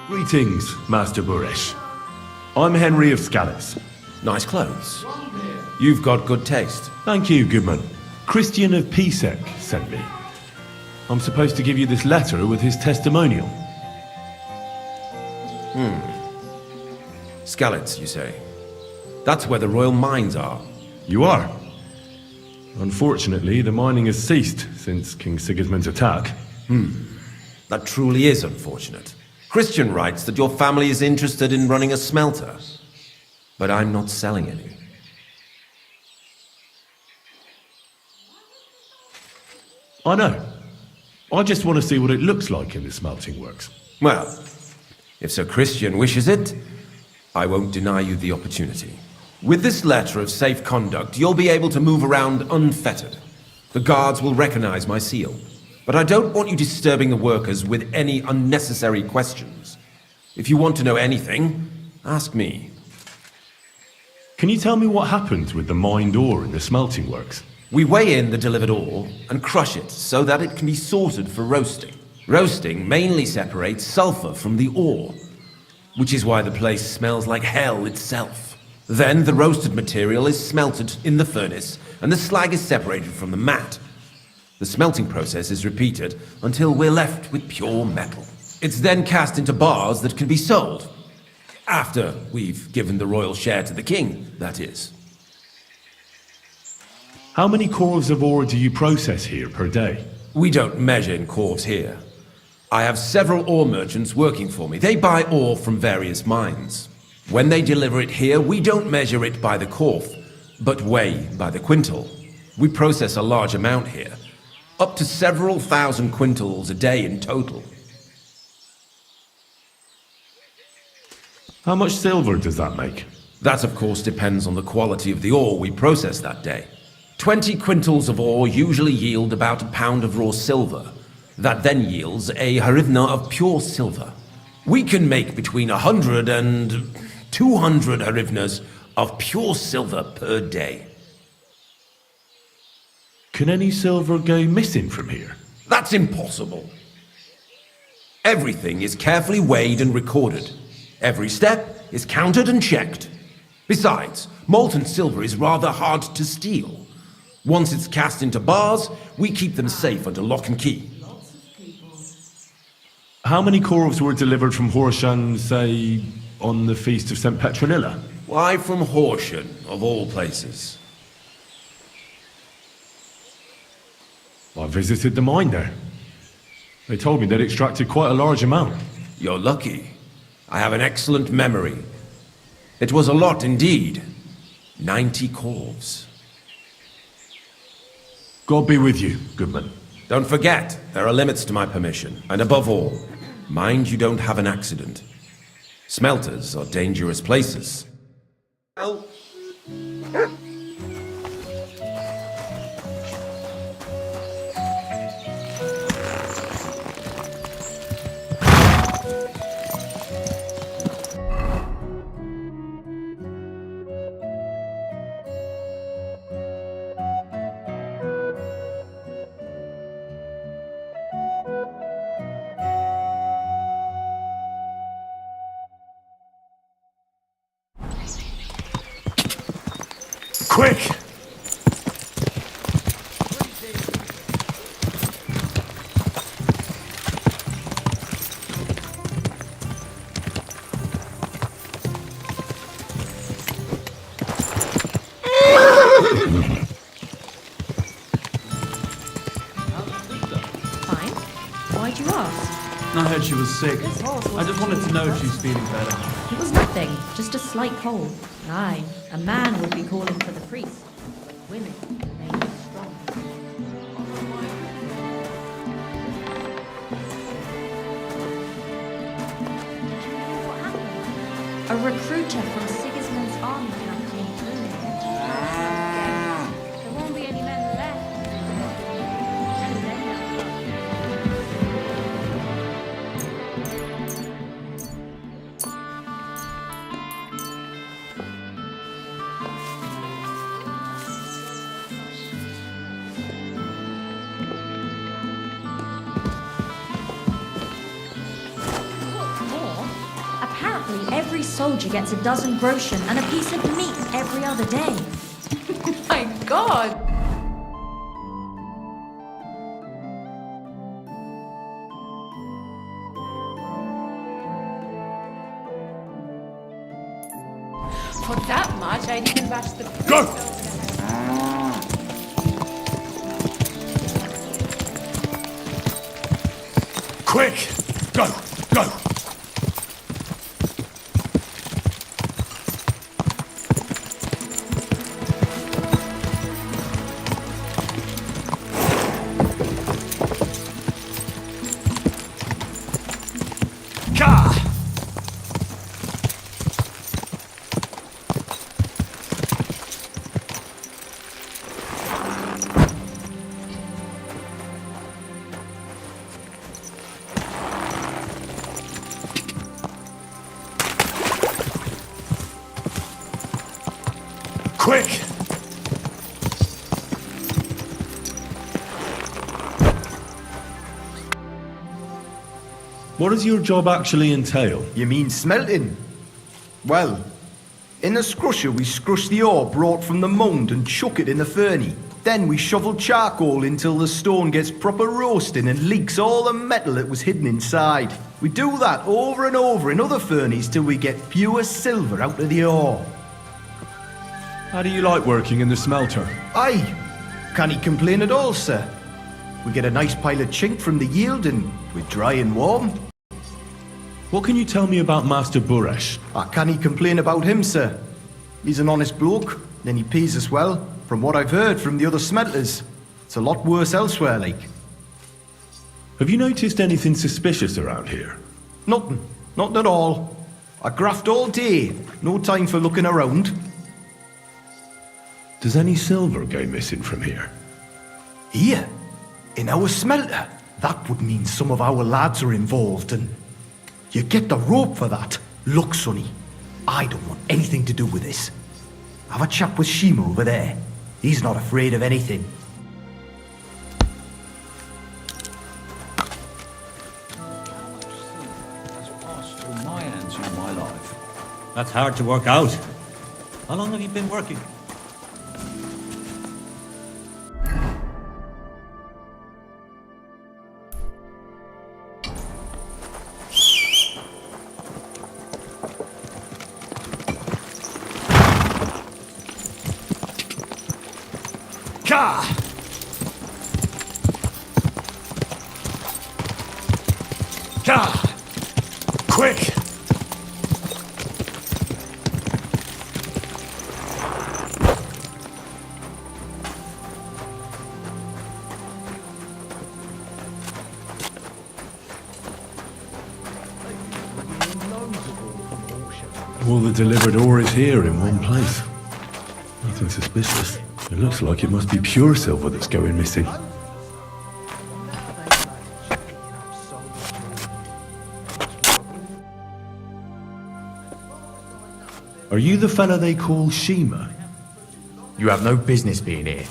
Greetings, Master Burish. I'm Henry of Scallis. Nice clothes. You've got good taste. Thank you, Goodman. Christian of Pisek sent me. I'm supposed to give you this letter with his testimonial. Skalitz, you say? That's where the royal mines are. You are. Unfortunately, the mining has ceased since King Sigismund's attack. That truly is unfortunate. Christian writes that your family is interested in running a smelter. But I'm not selling any. I know. I just want to see what it looks like in the smelting works. Well, if Sir Christian wishes it, I won't deny you the opportunity. With this letter of safe conduct, you'll be able to move around unfettered. The guards will recognize my seal. But I don't want you disturbing the workers with any unnecessary questions. If you want to know anything, ask me. Can you tell me what happens with the mined ore in the smelting works? We weigh in the delivered ore and crush it so that it can be sorted for roasting. Roasting mainly separates sulfur from the ore, which is why the place smells like hell itself. Then the roasted material is smelted in the furnace and the slag is separated from the matte. The smelting process is repeated until we're left with pure metal. It's then cast into bars that can be sold. After we've given the royal share to the king, that is. How many corves of ore do you process here per day? We don't measure in corves here. I have several ore merchants working for me. They buy ore from various mines. When they deliver it here, we don't measure it by the corf, but weigh by the quintal. We process a large amount here, up to several thousand quintals a day in total. How much silver does that make? That, of course, depends on the quality of the ore we process that day. 20 quintals of ore usually yield about a pound of raw silver. That then yields a hryvnia of pure silver. We can make between 100 and 200 hryvnias of pure silver per day. Can any silver go missing from here? That's impossible. Everything is carefully weighed and recorded. Every step is counted and checked. Besides, molten silver is rather hard to steal. Once it's cast into bars, we keep them safe under lock and key. How many corves were delivered from Horsham, say, on the Feast of St. Petronilla? Why from Horsham, of all places? I visited the mine there. They told me they'd extracted quite a large amount. You're lucky. I have an excellent memory. It was a lot indeed. 90 corves. God be with you, Goodman. Don't forget, there are limits to my permission. And above all, mind you don't have an accident. Smelters are dangerous places. Oh. Quick! Fine. Why'd you ask? I heard she was sick. This horse I just wanted to know if she's feeling better. It was nothing, just a slight cold. Aye, a man would be calling for the priest, but women remain strong. What happened? A recruiter from Sigismund's army camp came through here. There won't be any men left. Apparently, every soldier gets a dozen groschen and a piece of meat every other day. My God! For that much, I'd even bash the priest. Go! Quick! Go! Go! Quick! What does your job actually entail? You mean smelting? Well, in the scrusher we scrush the ore brought from the mound and chuck it in the furnace. Then we shovel charcoal until the stone gets proper roasting and leaks all the metal that was hidden inside. We do that over and over in other furnaces till we get pure silver out of the ore. How do you like working in the smelter? Aye, can't he complain at all, sir? We get a nice pile of chink from the yield and we're dry and warm. What can you tell me about Master Buresh? I can't complain about him, sir. He's an honest bloke, and he pays us well, from what I've heard from the other smelters. It's a lot worse elsewhere, like. Have you noticed anything suspicious around here? Nothing. Nothing at all. I graft all day. No time for looking around. Does any silver go missing from here? Here? In our smelter? That would mean some of our lads are involved, and you get the rope for that. Look, Sonny, I don't want anything to do with this. Have a chat with Shima over there. He's not afraid of anything. My hands in my life. That's hard to work out. How long have you been working? Ka! Ka! Quick! All the delivered ore is here in one place. Nothing suspicious. It looks like it must be pure silver that's going missing. Are you the fella they call Shima? You have no business being here.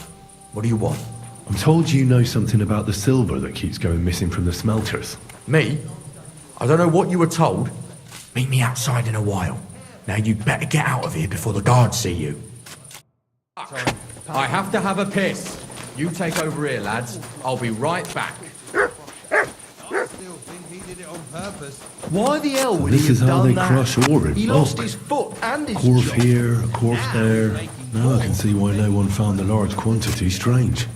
What do you want? I'm told you know something about the silver that keeps going missing from the smelters. Me? I don't know what you were told. Meet me outside in a while. Now you'd better get out of here before the guards see you. I have to have a piss. You take over here, lads. I'll be right back. Why the hell would This he is have how done they that? crush ore in He bulk. lost his foot and his Corpse jaw. here, a corpse there. Now I can see why no one found the large quantity strange.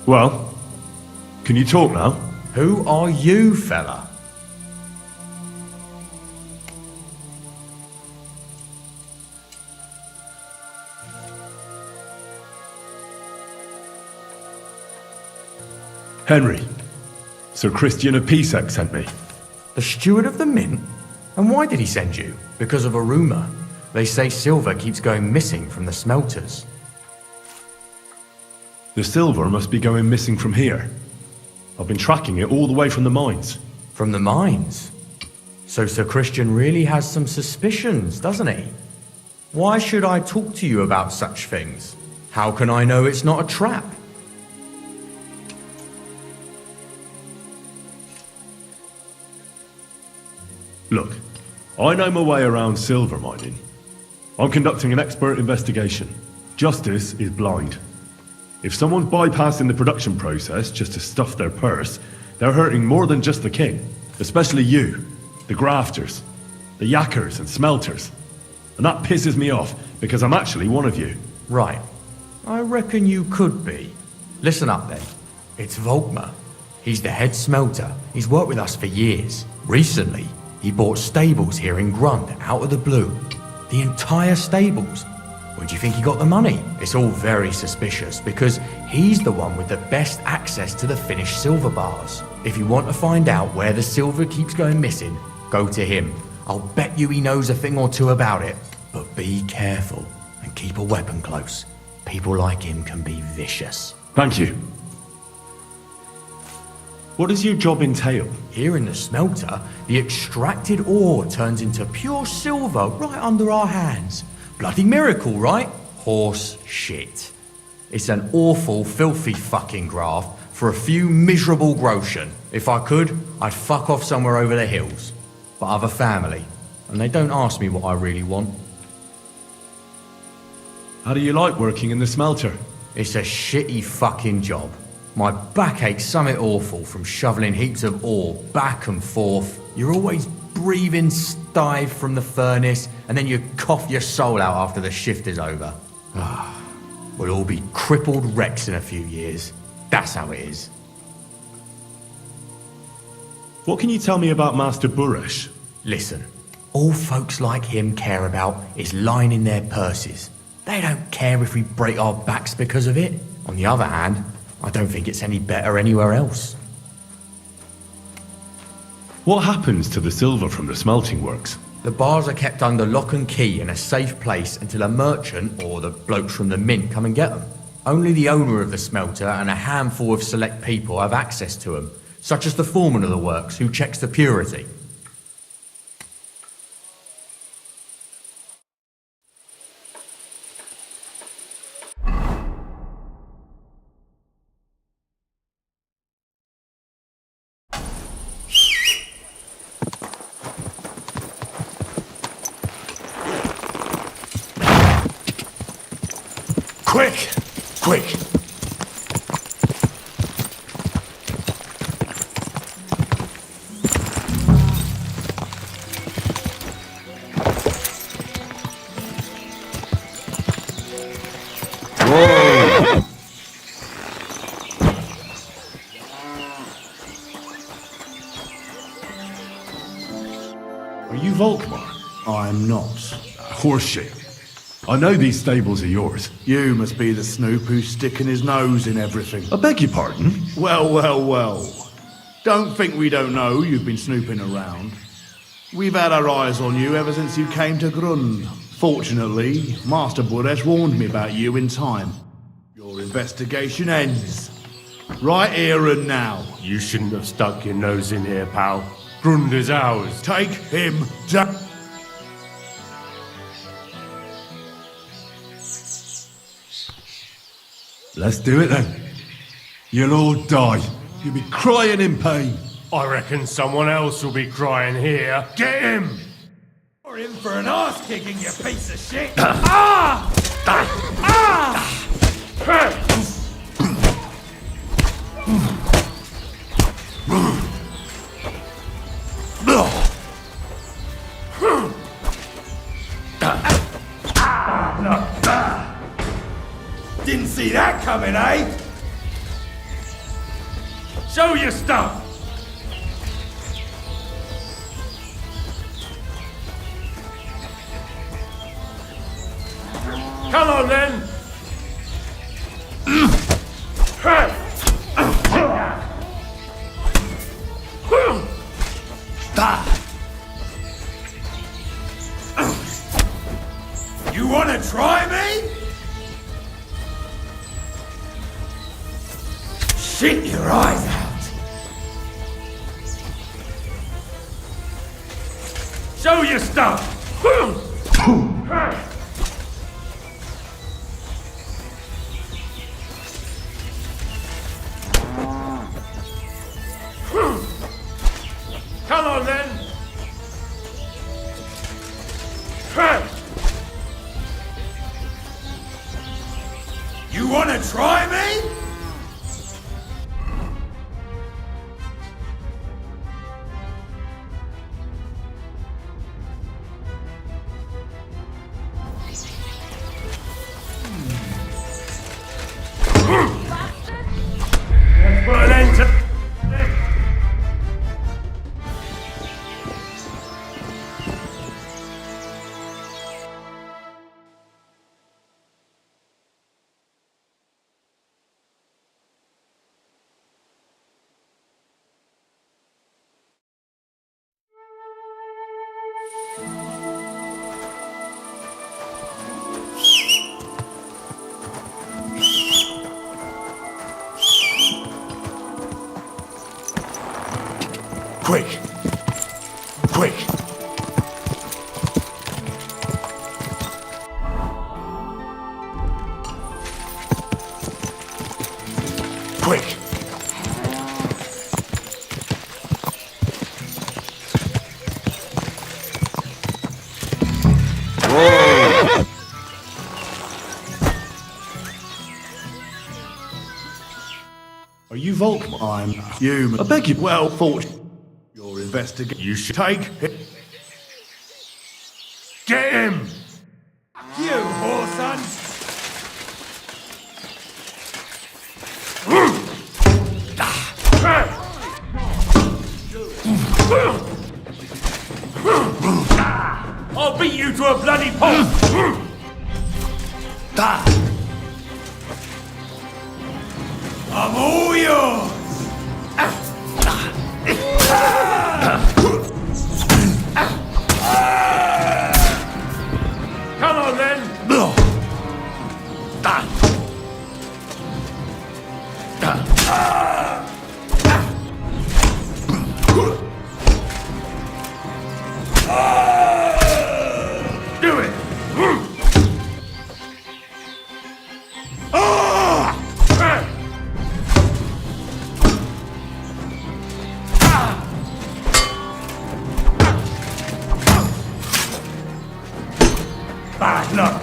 Well, can you talk now? Who are you, fella? Henry. Sir Christian of Pisek sent me. The steward of the mint? And why did he send you? Because of a rumour. They say silver keeps going missing from the smelters. The silver must be going missing from here. I've been tracking it all the way from the mines. From the mines? So Sir Christian really has some suspicions, doesn't he? Why should I talk to you about such things? How can I know it's not a trap? Look, I know my way around silver mining. I'm conducting an expert investigation. Justice is blind. If someone's bypassing the production process just to stuff their purse, they're hurting more than just the king. Especially you, the grafters, the yackers and smelters. And that pisses me off, because I'm actually one of you. Right. I reckon you could be. Listen up then. It's Volkmar. He's the head smelter. He's worked with us for years. Recently, he bought stables here in Grund out of the blue. The entire stables. Where do you think he got the money? It's all very suspicious because he's the one with the best access to the finished silver bars. If you want to find out where the silver keeps going missing, go to him. I'll bet you he knows a thing or two about it. But be careful and keep a weapon close. People like him can be vicious. Thank you. What does your job entail? Here in the smelter, the extracted ore turns into pure silver right under our hands. Bloody miracle, right? Horse shit. It's an awful, filthy fucking graft for a few miserable groschen. If I could, I'd fuck off somewhere over the hills. But I've a family, and they don't ask me what I really want. How do you like working in the smelter? It's a shitty fucking job. My back aches something awful from shoveling heaps of ore back and forth. You're always breathing stive from the furnace, and then you cough your soul out after the shift is over. We'll all be crippled wrecks in a few years. That's how it is. What can you tell me about Master Buresh? Listen, all folks like him care about is lining their purses. They don't care if we break our backs because of it. On the other hand, I don't think it's any better anywhere else. What happens to the silver from the smelting works? The bars are kept under lock and key in a safe place until a merchant or the blokes from the mint come and get them. Only the owner of the smelter and a handful of select people have access to them, such as the foreman of the works who checks the purity. Quick! Quick! Whoa! Are you Volkmar? I'm not. Horseshit. I know these stables are yours. You must be the snoop who's sticking his nose in everything. I beg your pardon? Well. Don't think we don't know you've been snooping around. We've had our eyes on you ever since you came to Grund. Fortunately, Master Buresh warned me about you in time. Your investigation ends. Right here and now. You shouldn't have stuck your nose in here, pal. Grund is ours. Take him down. Let's do it then. You'll all die. You'll be crying in pain. I reckon someone else will be crying here. Get him! You're in for an arse kicking, you piece of shit! Didn't see that coming, eh? Show your stuff! Come on then! You wanna try me? Shit your eyes out! Show your stuff! Come on then! Quick! Quick! Quick! Are you Volkmar? I'm human. I beg you. Well, fortunate. Your investigation. You should take it. Get him! You whoreson! I'll beat you to a bloody pulp! I'm all yours! Come on then! Do it! Bad luck!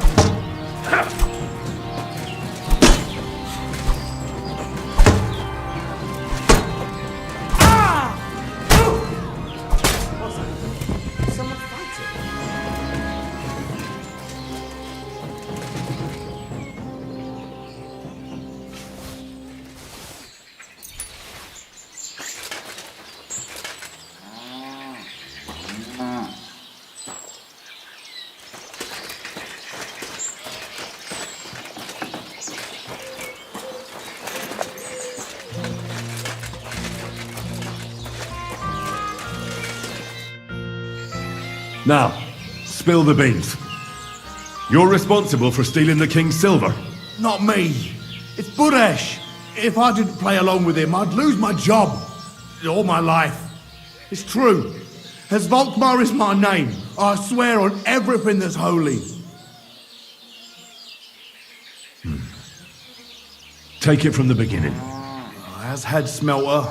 Now, spill the beans. You're responsible for stealing the king's silver. Not me. It's Buresh. If I didn't play along with him, I'd lose my job. All my life. It's true. As Volkmar is my name, I swear on everything that's holy. Take it from the beginning. As head smelter,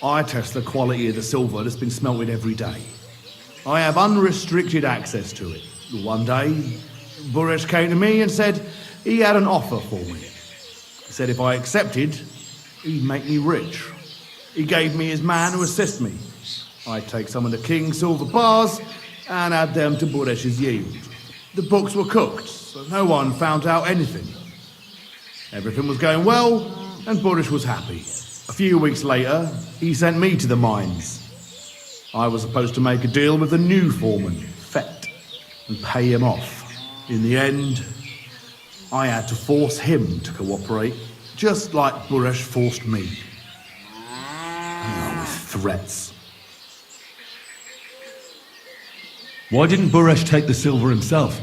I test the quality of the silver that's been smelted every day. I have unrestricted access to it. One day, Buresh came to me and said he had an offer for me. He said if I accepted, he'd make me rich. He gave me his man to assist me. I'd take some of the king's silver bars and add them to Buresh's yield. The books were cooked, so no one found out anything. Everything was going well, and Buresh was happy. A few weeks later, he sent me to the mines. I was supposed to make a deal with the new foreman, Fett, and pay him off. In the end, I had to force him to cooperate, just like Buresh forced me. With threats. Why didn't Buresh take the silver himself?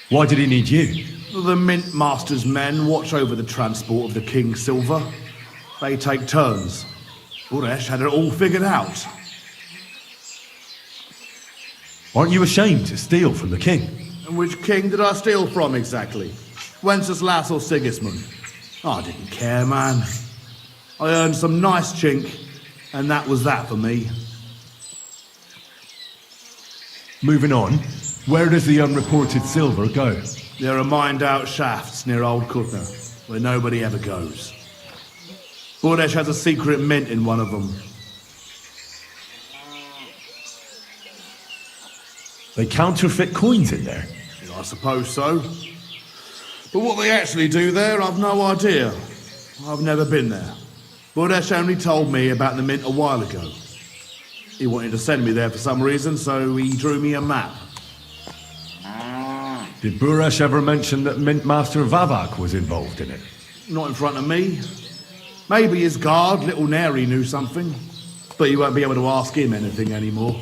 Why did he need you? The Mint Master's men watch over the transport of the king's silver. They take turns. Buresh had it all figured out. Aren't you ashamed to steal from the king? And which king did I steal from exactly? Wenceslas or Sigismund? I didn't care, man. I earned some nice chink, and that was that for me. Moving on, where does the unreported silver go? There are mined-out shafts near Old Kutna, where nobody ever goes. Buresh has a secret mint in one of them. They counterfeit coins in there? I suppose so. But what they actually do there, I've no idea. I've never been there. Buresh only told me about the mint a while ago. He wanted to send me there for some reason, so he drew me a map. Did Buresh ever mention that Mint Master Vavak was involved in it? Not in front of me. Maybe his guard, Little Neri, knew something. But you won't be able to ask him anything anymore.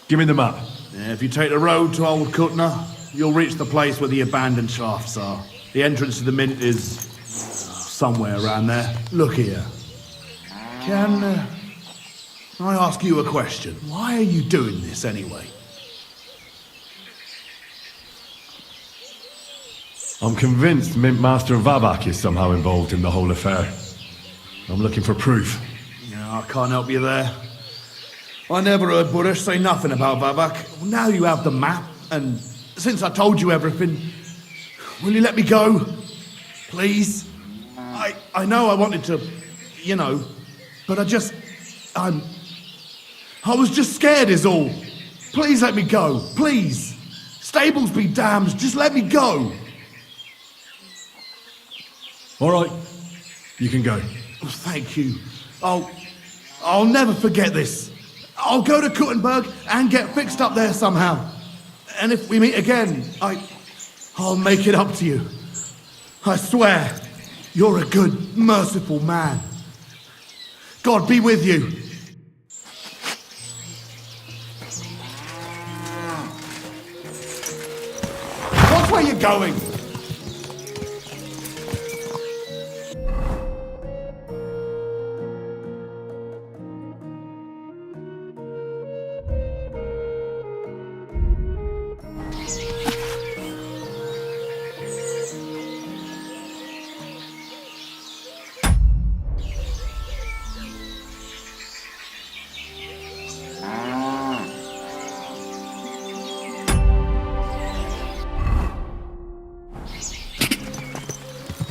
Give me the map. Yeah, if you take the road to Old Kutna, you'll reach the place where the abandoned shafts are. The entrance to the mint is somewhere around there. Look here. Can I ask you a question? Why are you doing this anyway? I'm convinced Mint Master Vabak is somehow involved in the whole affair. I'm looking for proof. No, I can't help you there. I never heard Buddhish say nothing about Vabak. Now you have the map, and since I told you everything, will you let me go? Please? I know I wanted to, but I was just scared is all. Please let me go, please. Stables be damned, just let me go. All right, you can go. Oh, thank you. I'll never forget this. I'll go to Kuttenberg and get fixed up there somehow. And if we meet again, I'll make it up to you. I swear, you're a good, merciful man. God be with you. Watch where you're going.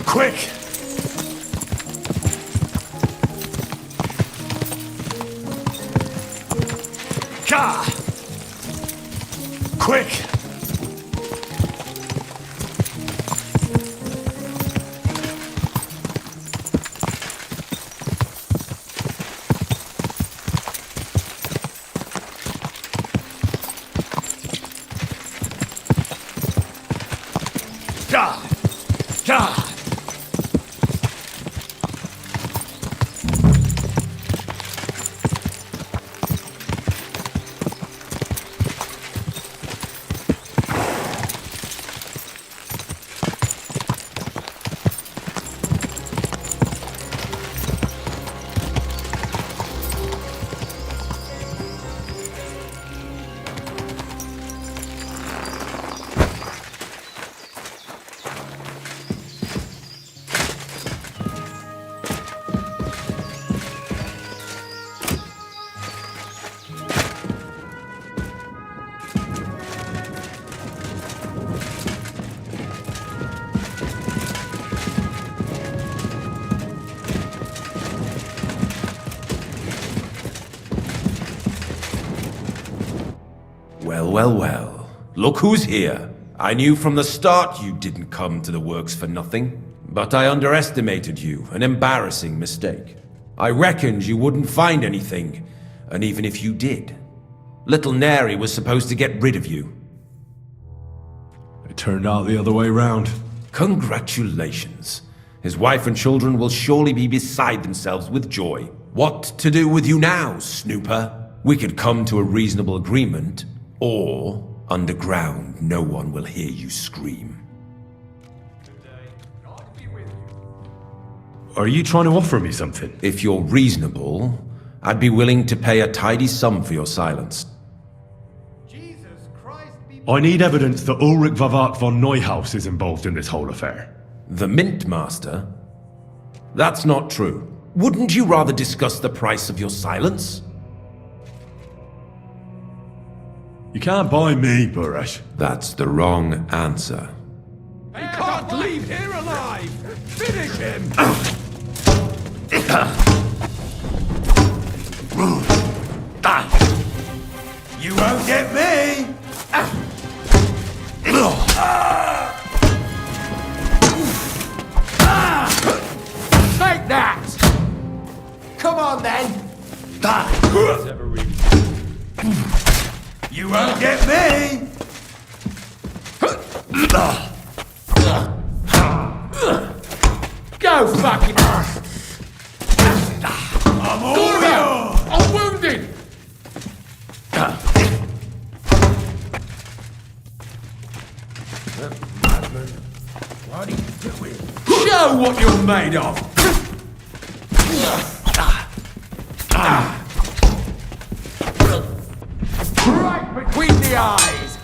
Quick! Ka! Quick! Ka! Ka! Well. Look who's here. I knew from the start you didn't come to the works for nothing. But I underestimated you, an embarrassing mistake. I reckoned you wouldn't find anything, and even if you did, little Neri was supposed to get rid of you. It turned out the other way round. Congratulations. His wife and children will surely be beside themselves with joy. What to do with you now, snooper? We could come to a reasonable agreement, or underground no one will hear you scream. Are you trying to offer me something? If you're reasonable, I'd be willing to pay a tidy sum for your silence. I need evidence that Ulrich Vavak von Neuhaus is involved in this whole affair. The Mint Master? That's not true. Wouldn't you rather discuss the price of your silence? You can't buy me, Buresh. That's the wrong answer. He can't leave here alive! Finish him! You won't get me! Take that! Come on then! You won't get me! Go fucking... I'm all yours! I'm wounded! What are you doing? Show what you're made of! Right between the eyes!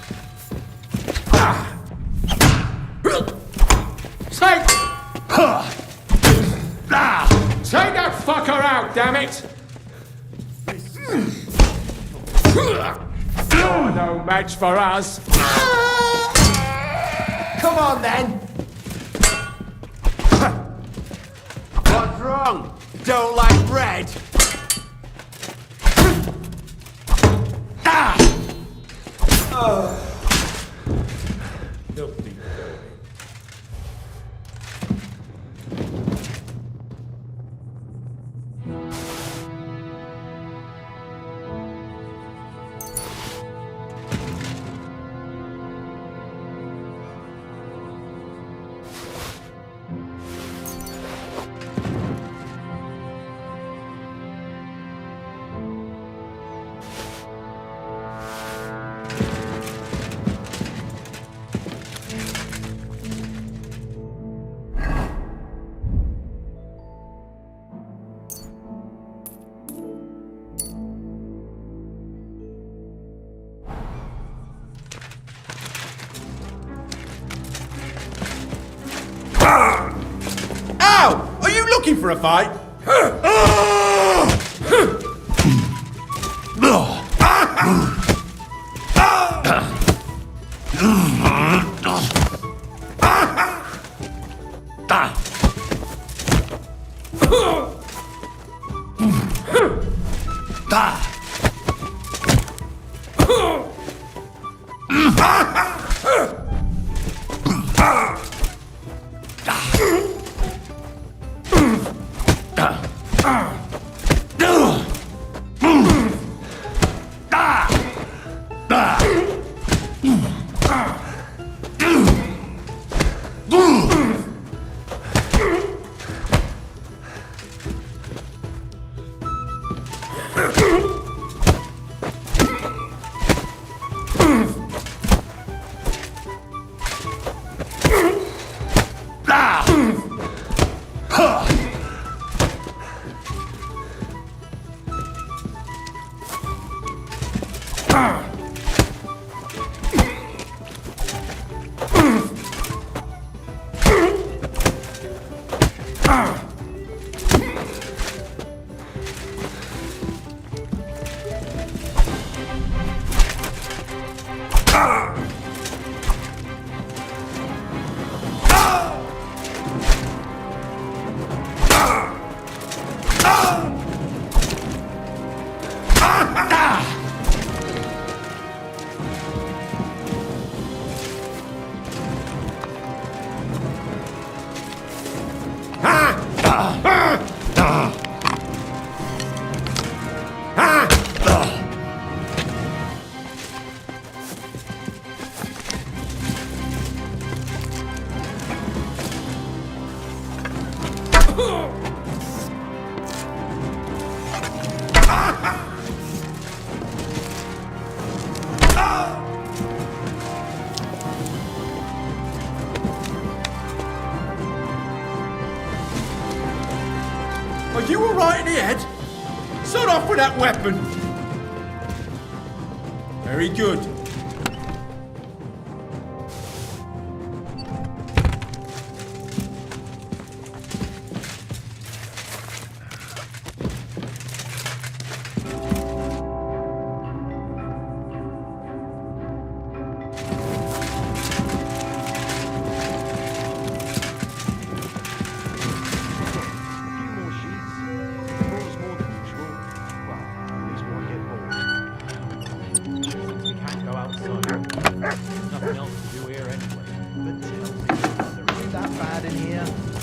Take! Take that fucker out, damn it! You're no match for us. Come on then. What's wrong? Don't like bread? Ow! Are you looking for a fight? Are you alright in the head? Sod off with that weapon! Very good.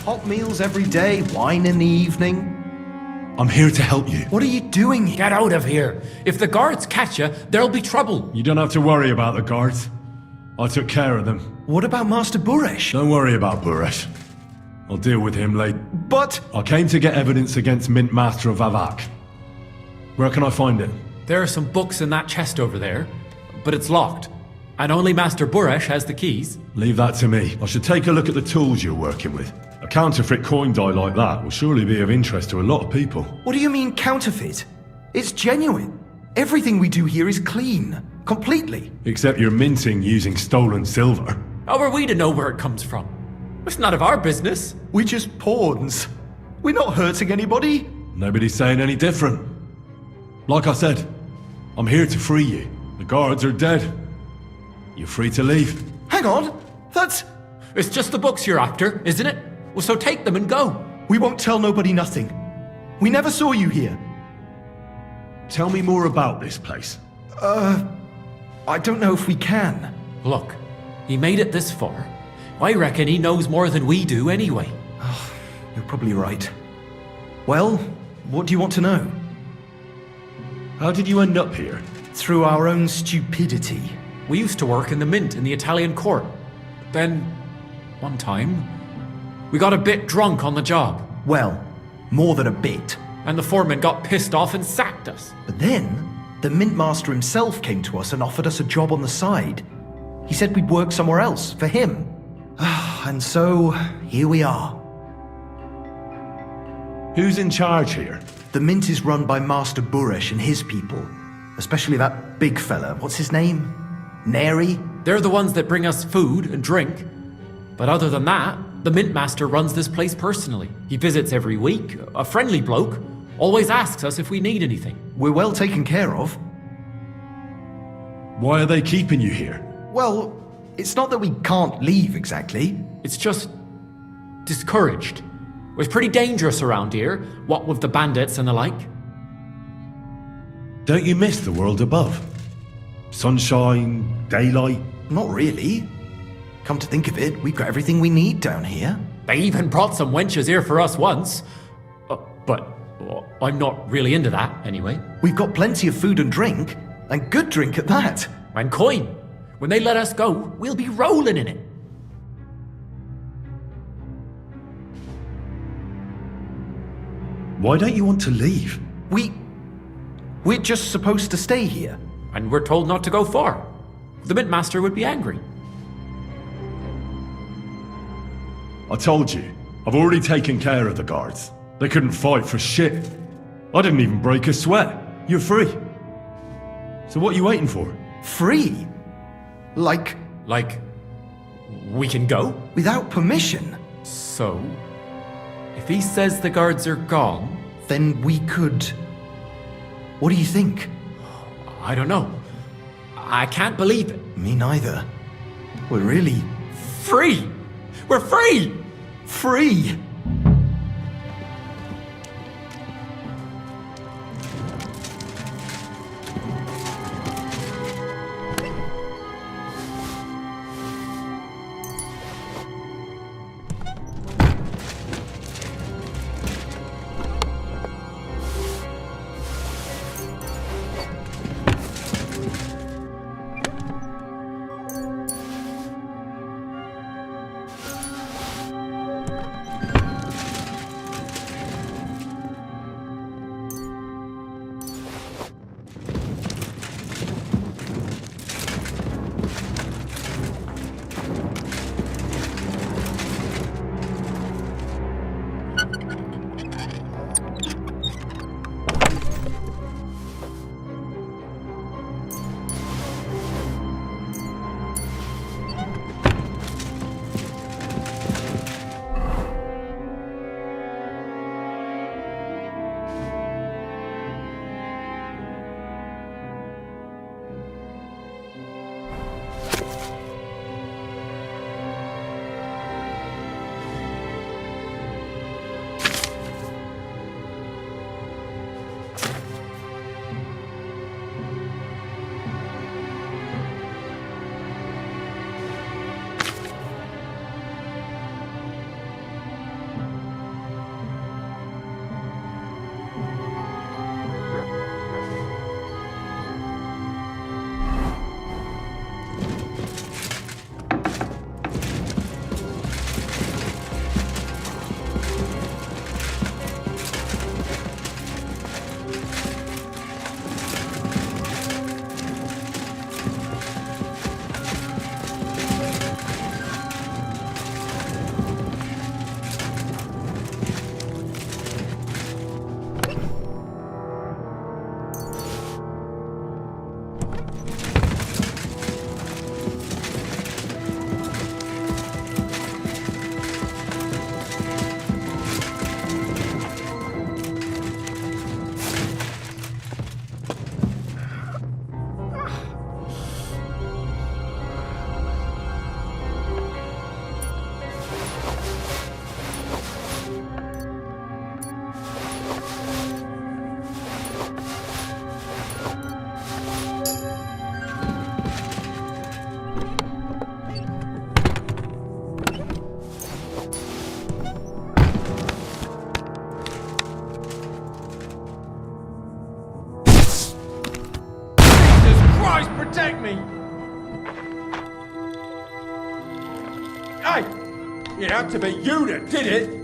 Hot meals every day, wine in the evening. I'm here to help you. What are you doing here? Get out of here. If the guards catch you, there'll be trouble. You don't have to worry about the guards. I took care of them. What about Master Buresh? Don't worry about Buresh. I'll deal with him later. But... I came to get evidence against Mint Master of Avak. Where can I find it? There are some books in that chest over there, but it's locked. And only Master Buresh has the keys. Leave that to me. I should take a look at the tools you're working with. A counterfeit coin die like that will surely be of interest to a lot of people. What do you mean counterfeit? It's genuine. Everything we do here is clean. Completely. Except you're minting using stolen silver. How are we to know where it comes from? It's none of our business. We're just pawns. We're not hurting anybody. Nobody's saying any different. Like I said, I'm here to free you. The guards are dead. You're free to leave. Hang on. That's... It's just the books you're after, isn't it? Well, so take them and go. We won't tell nobody nothing. We never saw you here. Tell me more about this place. I don't know if we can. Look, he made it this far. I reckon he knows more than we do anyway. Oh, you're probably right. Well, what do you want to know? How did you end up here? Through our own stupidity. We used to work in the mint in the Italian court. Then, one time, we got a bit drunk on the job. Well, more than a bit. And the foreman got pissed off and sacked us. But then, the mint master himself came to us and offered us a job on the side. He said we'd work somewhere else, for him. And so, here we are. Who's in charge here? The mint is run by Master Buresh and his people. Especially that big fella. What's his name? Neri? They're the ones that bring us food and drink. But other than that, the mint master runs this place personally. He visits every week, a friendly bloke, always asks us if we need anything. We're well taken care of. Why are they keeping you here? Well, it's not that we can't leave exactly. It's just discouraged. It's pretty dangerous around here, what with the bandits and the like. Don't you miss the world above? Sunshine, daylight? Not really. Come to think of it, we've got everything we need down here. They even brought some wenches here for us once. But I'm not really into that, anyway. We've got plenty of food and drink, and good drink at that. And coin. When they let us go, we'll be rolling in it. Why don't you want to leave? We're just supposed to stay here. And we're told not to go far. The mint master would be angry. I told you, I've already taken care of the guards. They couldn't fight for shit. I didn't even break a sweat. You're free. So what are you waiting for? Free? Like, we can go? Without permission? So, if he says the guards are gone... Then we could... What do you think? I don't know. I can't believe it. Me neither. We're really... Free! We're free! Free! protect me! Hey! It had to be you that did it!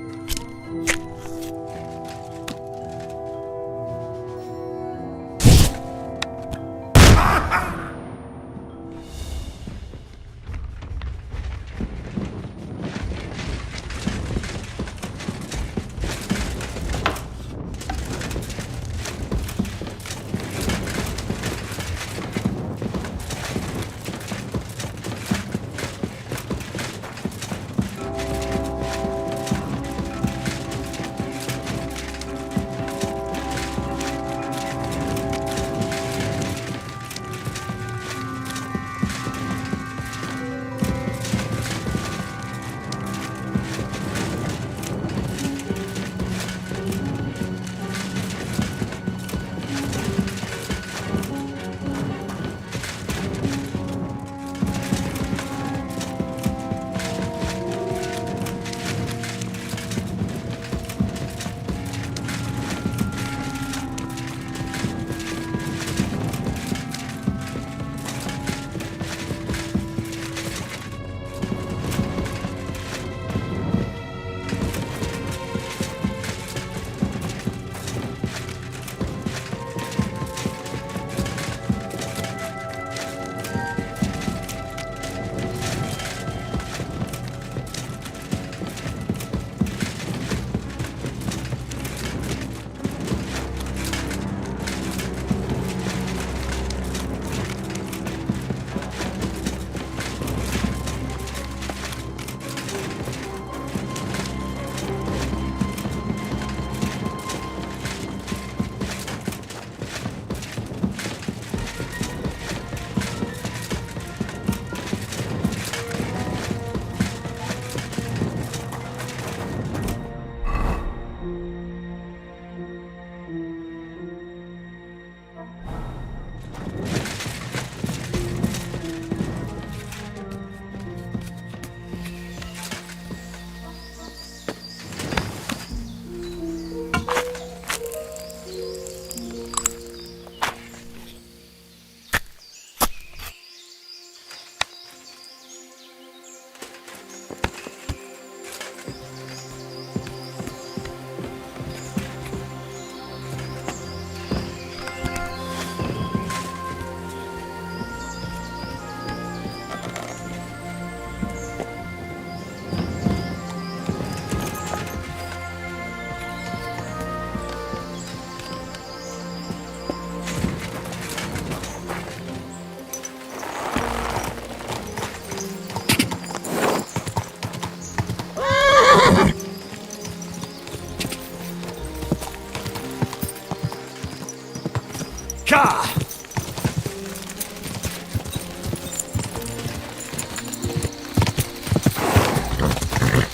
Ka!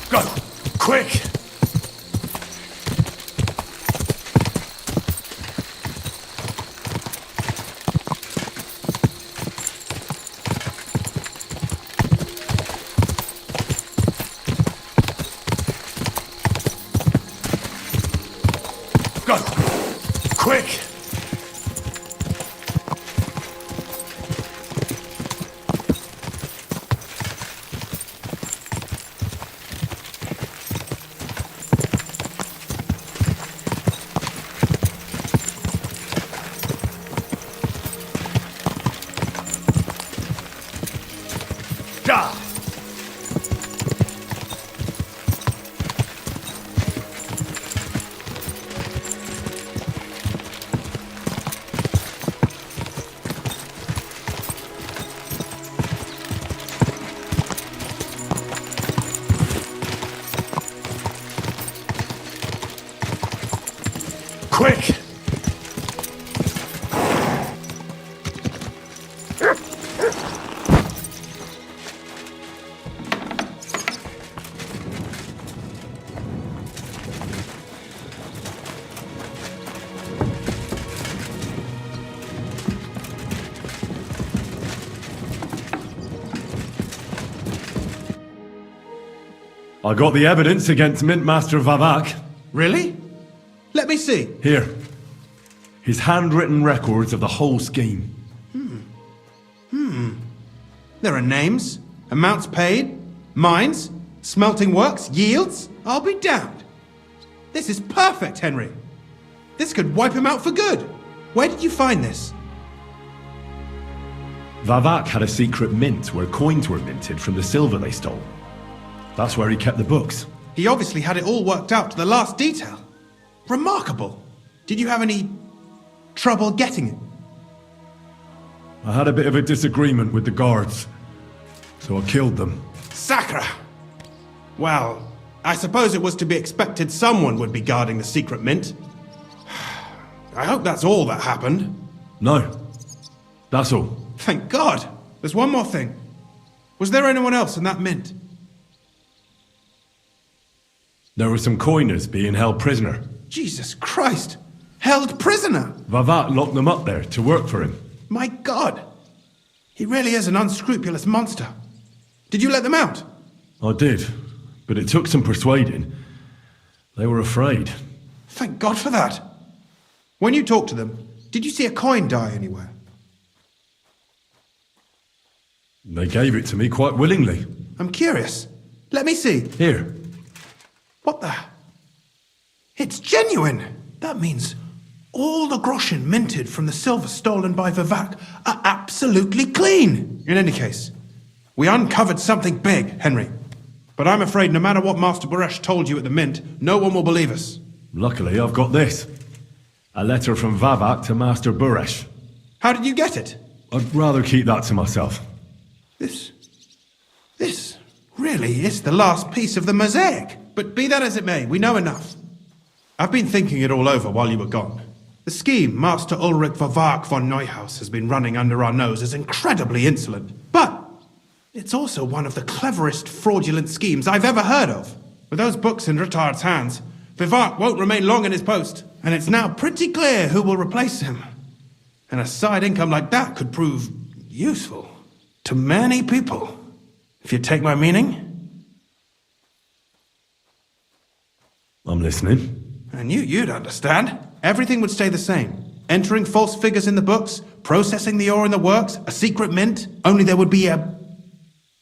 Go! Quick! Go! Quick! Da! Quick! I got the evidence against Mint Master Vavak. Really? Let me see. Here. His handwritten records of the whole scheme. There are names, amounts paid, mines, smelting works, yields. I'll be damned. This is perfect, Henry. This could wipe him out for good. Where did you find this? Vavak had a secret mint where coins were minted from the silver they stole. That's where he kept the books. He obviously had it all worked out to the last detail. Remarkable. Did you have any trouble getting it? I had a bit of a disagreement with the guards, so I killed them. Sacre! Well, I suppose it was to be expected someone would be guarding the secret mint. I hope that's all that happened. No, that's all. Thank God! There's one more thing. Was there anyone else in that mint? There were some coiners being held prisoner. Jesus Christ! Held prisoner! Vavak locked them up there to work for him. My God! He really is an unscrupulous monster. Did you let them out? I did, but it took some persuading. They were afraid. Thank God for that. When you talked to them, did you see a coin die anywhere? They gave it to me quite willingly. I'm curious. Let me see. Here. What the? It's genuine! That means all the groschen minted from the silver stolen by Vivak are absolutely clean! In any case, we uncovered something big, Henry. But I'm afraid no matter what Master Buresh told you at the mint, no one will believe us. Luckily, I've got this. A letter from Vavak to Master Buresh. How did you get it? I'd rather keep that to myself. This really is the last piece of the mosaic. But be that as it may, we know enough. I've been thinking it all over while you were gone. The scheme Master Ulrich Vavak von Neuhaus has been running under our nose is incredibly insolent. But it's also one of the cleverest fraudulent schemes I've ever heard of. With those books in Rittard's hands, Vivak won't remain long in his post, and it's now pretty clear who will replace him. And a side income like that could prove useful to many people, if you take my meaning. I'm listening. I knew you'd understand. Everything would stay the same. Entering false figures in the books, processing the ore in the works, a secret mint, only there would be a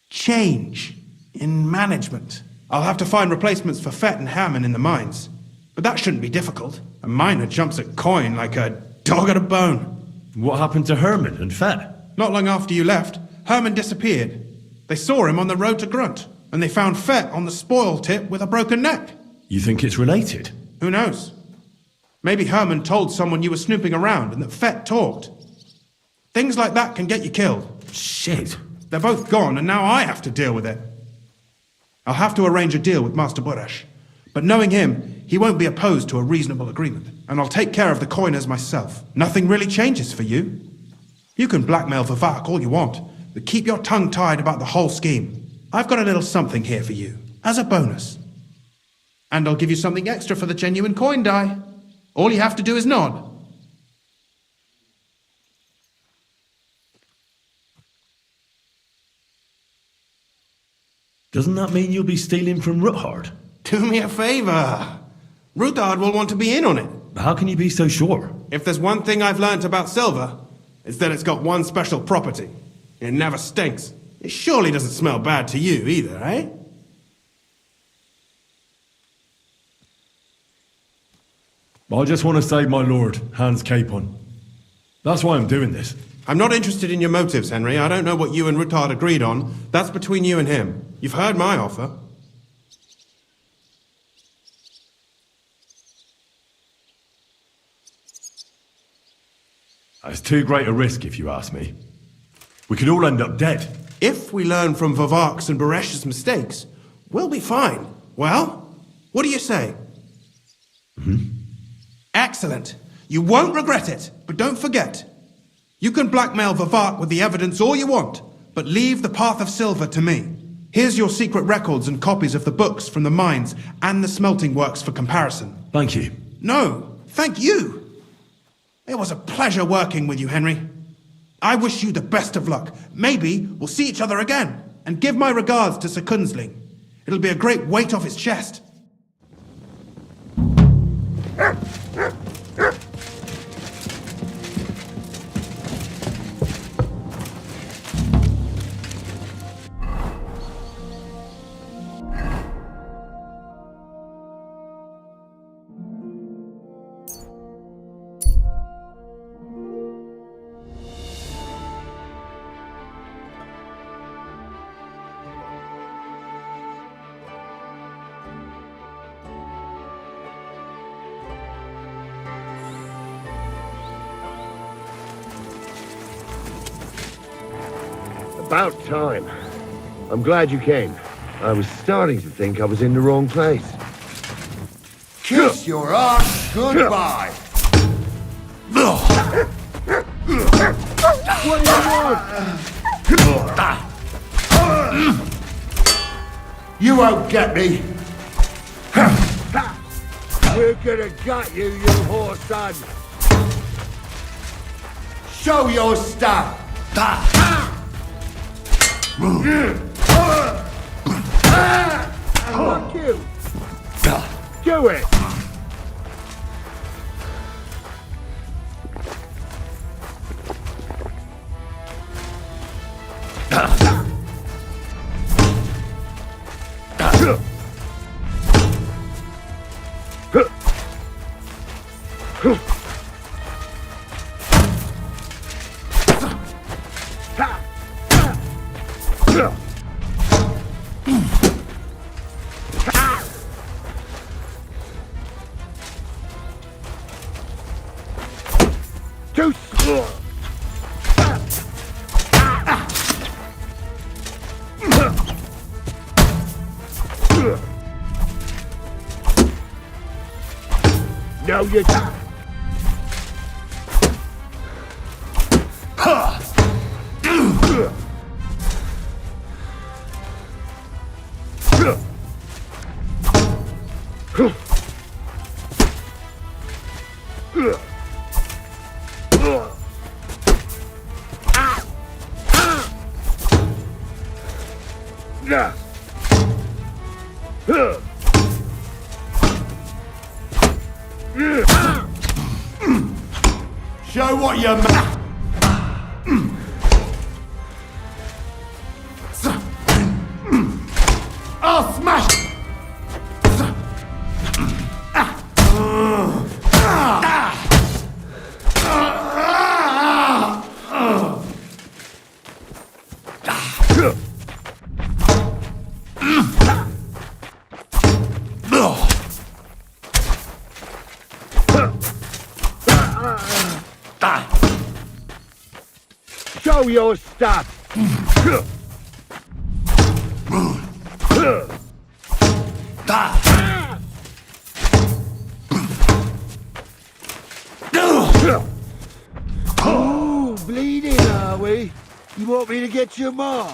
change in management. I'll have to find replacements for Fett and Hammond in the mines. But that shouldn't be difficult. A miner jumps at coin like a dog at a bone. What happened to Herman and Fett? Not long after you left, Herman disappeared. They saw him on the road to Grunt, and they found Fett on the spoil tip with a broken neck. You think it's related? Who knows? Maybe Herman told someone you were snooping around and that Fett talked. Things like that can get you killed. Shit. They're both gone, and now I have to deal with it. I'll have to arrange a deal with Master Buresh. But knowing him, he won't be opposed to a reasonable agreement. And I'll take care of the coiners myself. Nothing really changes for you. You can blackmail Vivak all you want, but keep your tongue tied about the whole scheme. I've got a little something here for you, as a bonus. And I'll give you something extra for the genuine coin die. All you have to do is nod. Doesn't that mean you'll be stealing from Ruthard? Do me a favour. Ruthard will want to be in on it. How can you be so sure? If there's one thing I've learnt about silver, it's that it's got one special property. It never stinks. It surely doesn't smell bad to you either, eh? I just want to save my lord, Hans Capon. That's why I'm doing this. I'm not interested in your motives, Henry. I don't know what you and Ruthard agreed on. That's between you and him. You've heard my offer. It's too great a risk, if you ask me. We could all end up dead. If we learn from Vavak's and Beresh's mistakes, we'll be fine. Well, what do you say? Excellent. You won't regret it, but don't forget. You can blackmail Vavak with the evidence all you want, but leave the path of silver to me. Here's your secret records and copies of the books from the mines and the smelting works for comparison. Thank you. No, thank you. It was a pleasure working with you, Henry. I wish you the best of luck. Maybe we'll see each other again. And give my regards to Sir Kunzling. It'll be a great weight off his chest. About time. I'm glad you came. I was starting to think I was in the wrong place. Kiss your ass goodbye! What do you want? You won't get me! We're gonna gut you, you whore son! Show your stuff! Fuck you! Do it! Too slow! No, you don't. Show what you're I'll smash! Show your stuff! Ooh, bleeding, are we? You want me to get your mom?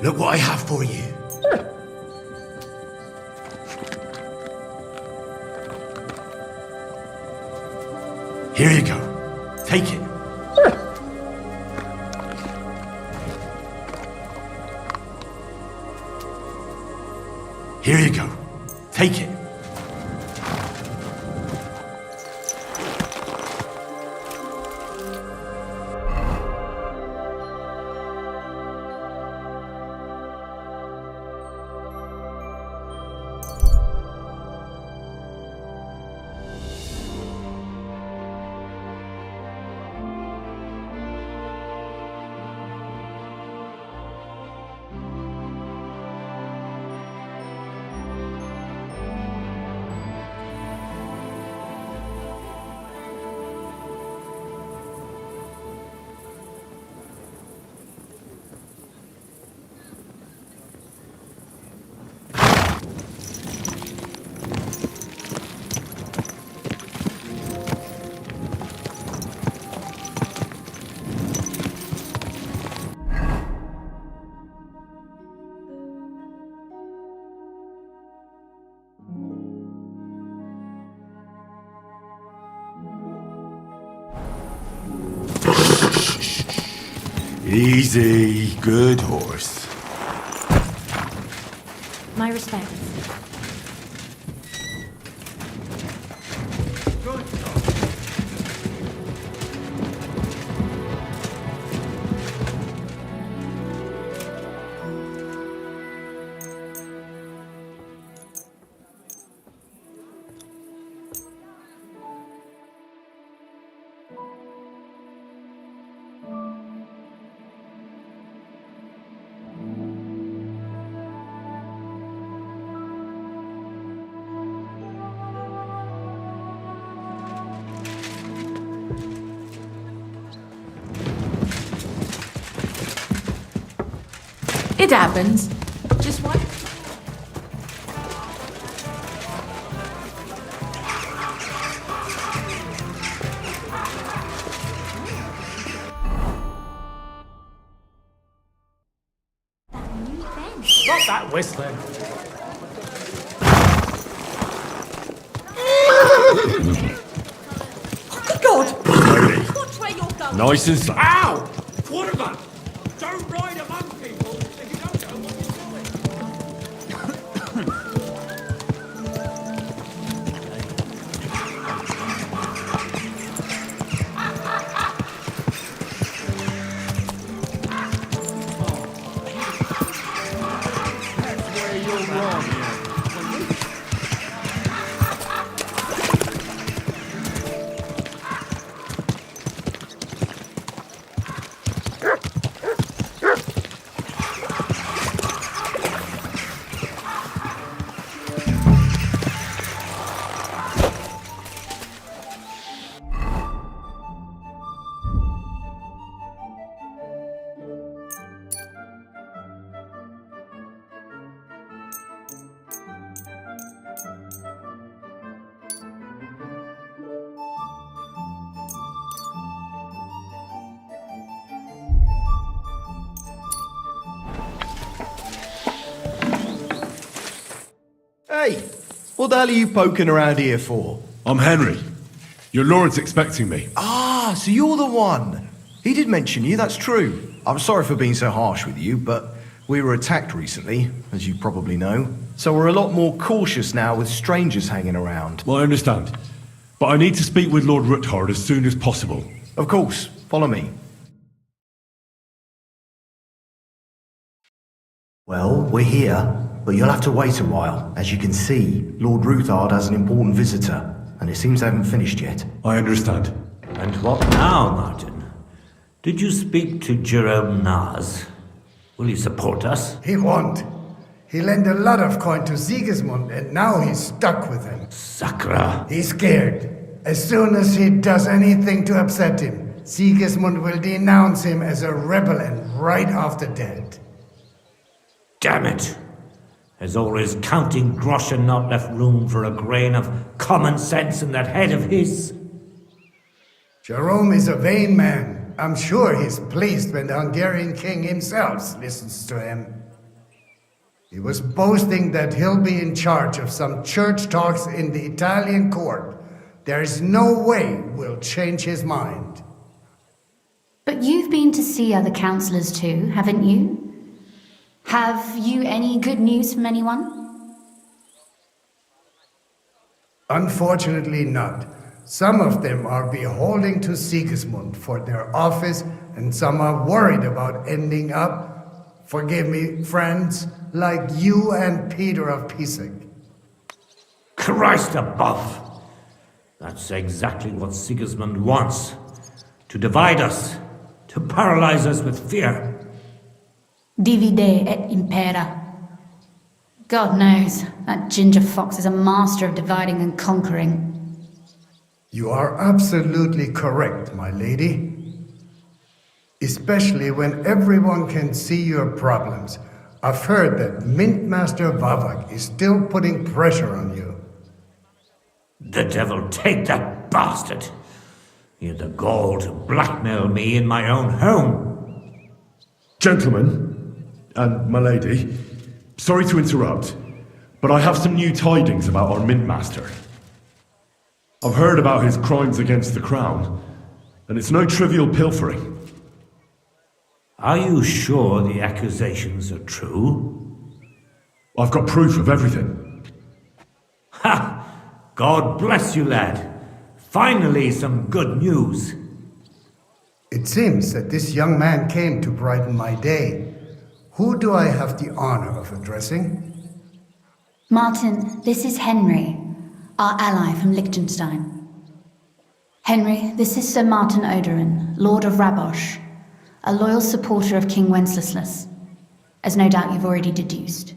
Look what I have for you. Here you go. Take it. Here you go. Take it. Easy, good horse. My respects. It happens. Just what? Stop that whistling. Good God! Watch where you're going. Nice and slow. Ow! Quarterback! Don't ride among people if you don't know what you're doing. Hey, what the hell are you poking around here for? I'm Henry. Your lord's expecting me. Ah, so you're the one. He did mention you, that's true. I'm sorry for being so harsh with you, but we were attacked recently, as you probably know. So we're a lot more cautious now with strangers hanging around. Well, I understand. But I need to speak with Lord Ruthard as soon as possible. Of course, follow me. Well, we're here, but you'll have to wait a while. As you can see, Lord Ruthard has an important visitor, and it seems they haven't finished yet. I understand. And what now, Martin? Did you speak to Jerome Naz? Will he support us? He won't. He lent a lot of coin to Sigismund, and now he's stuck with him. Sakra! He's scared. As soon as he does anything to upset him, Sigismund will denounce him as a rebel and right off the dead. Damn it! Has all his counting groschen not left room for a grain of common sense in that head of his? Jerome is a vain man. I'm sure he's pleased when the Hungarian king himself listens to him. He was boasting that he'll be in charge of some church talks in the Italian court. There's no way we'll change his mind. But you've been to see other councillors too, haven't you? Have you any good news from anyone? Unfortunately not. Some of them are beholden to Sigismund for their office, and some are worried about ending up, forgive me, friends, like you and Peter of Pisek. Christ above! That's exactly what Sigismund wants. To divide us. To paralyze us with fear. Divide et impera. God knows, that ginger fox is a master of dividing and conquering. You are absolutely correct, my lady. Especially when everyone can see your problems. I've heard that Mint Master Vavak is still putting pressure on you. The devil take that bastard! He had the gall to blackmail me in my own home. Gentlemen, and my lady, sorry to interrupt, but I have some new tidings about our Mint Master. I've heard about his crimes against the Crown, and it's no trivial pilfering. Are you sure the accusations are true? I've got proof of everything. Ha! God bless you, lad. Finally, some good news. It seems that this young man came to brighten my day. Who do I have the honor of addressing? Martin, this is Henry, our ally from Liechtenstein. Henry, this is Sir Martin Odorin, Lord of Rabosh, a loyal supporter of King Wenceslas, as no doubt you've already deduced.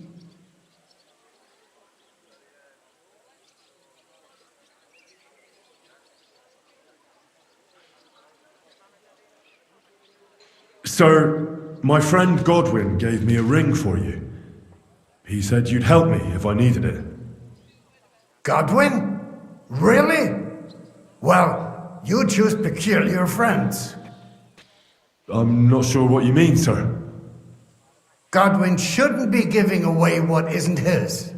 Sir, my friend Godwin gave me a ring for you. He said you'd help me if I needed it. Godwin? Really? Well, you choose peculiar friends. I'm not sure what you mean, sir. Godwin shouldn't be giving away what isn't his.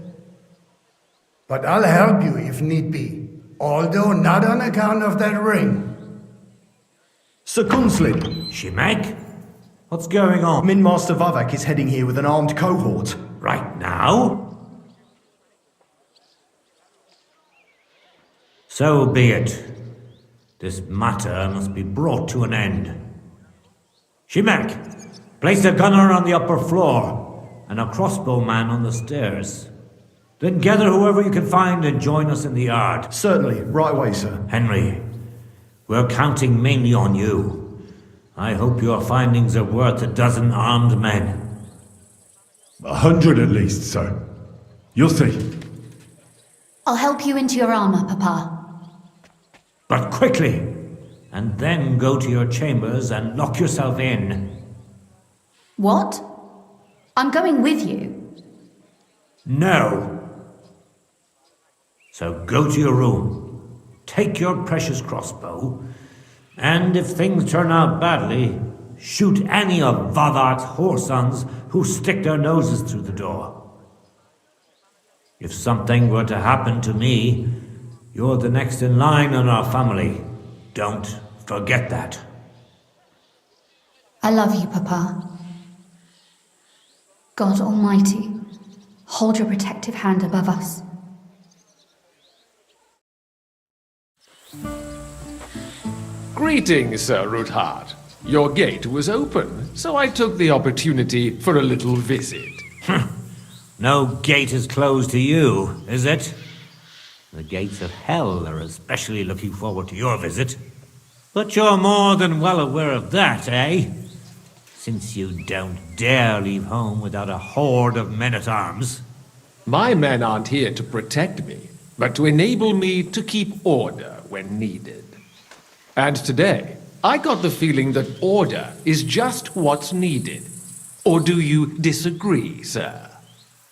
But I'll help you if need be, although not on account of that ring. Sir Gunslin. Shimek? What's going on? Min Master Vavak is heading here with an armed cohort. Right now? So be it. This matter must be brought to an end. Shimek, place a gunner on the upper floor and a crossbowman on the stairs. Then gather whoever you can find and join us in the yard. Certainly, right away, sir. Henry, we're counting mainly on you. I hope your findings are worth a dozen armed men. 100 at least, sir. You'll see. I'll help you into your armor, Papa. But quickly, and then go to your chambers and lock yourself in. What? I'm going with you. No. So go to your room, take your precious crossbow, and if things turn out badly, shoot any of Vavak's whoresons who stick their noses through the door. If something were to happen to me, you're the next in line in our family. Don't forget that. I love you, Papa. God Almighty, hold your protective hand above us. Greetings, Sir Ruthard. Your gate was open, so I took the opportunity for a little visit. No gate is closed to you, is it? The gates of hell are especially looking forward to your visit. But you're more than well aware of that, eh? Since you don't dare leave home without a horde of men-at-arms. My men aren't here to protect me, but to enable me to keep order when needed. And today, I got the feeling that order is just what's needed. Or do you disagree, sir?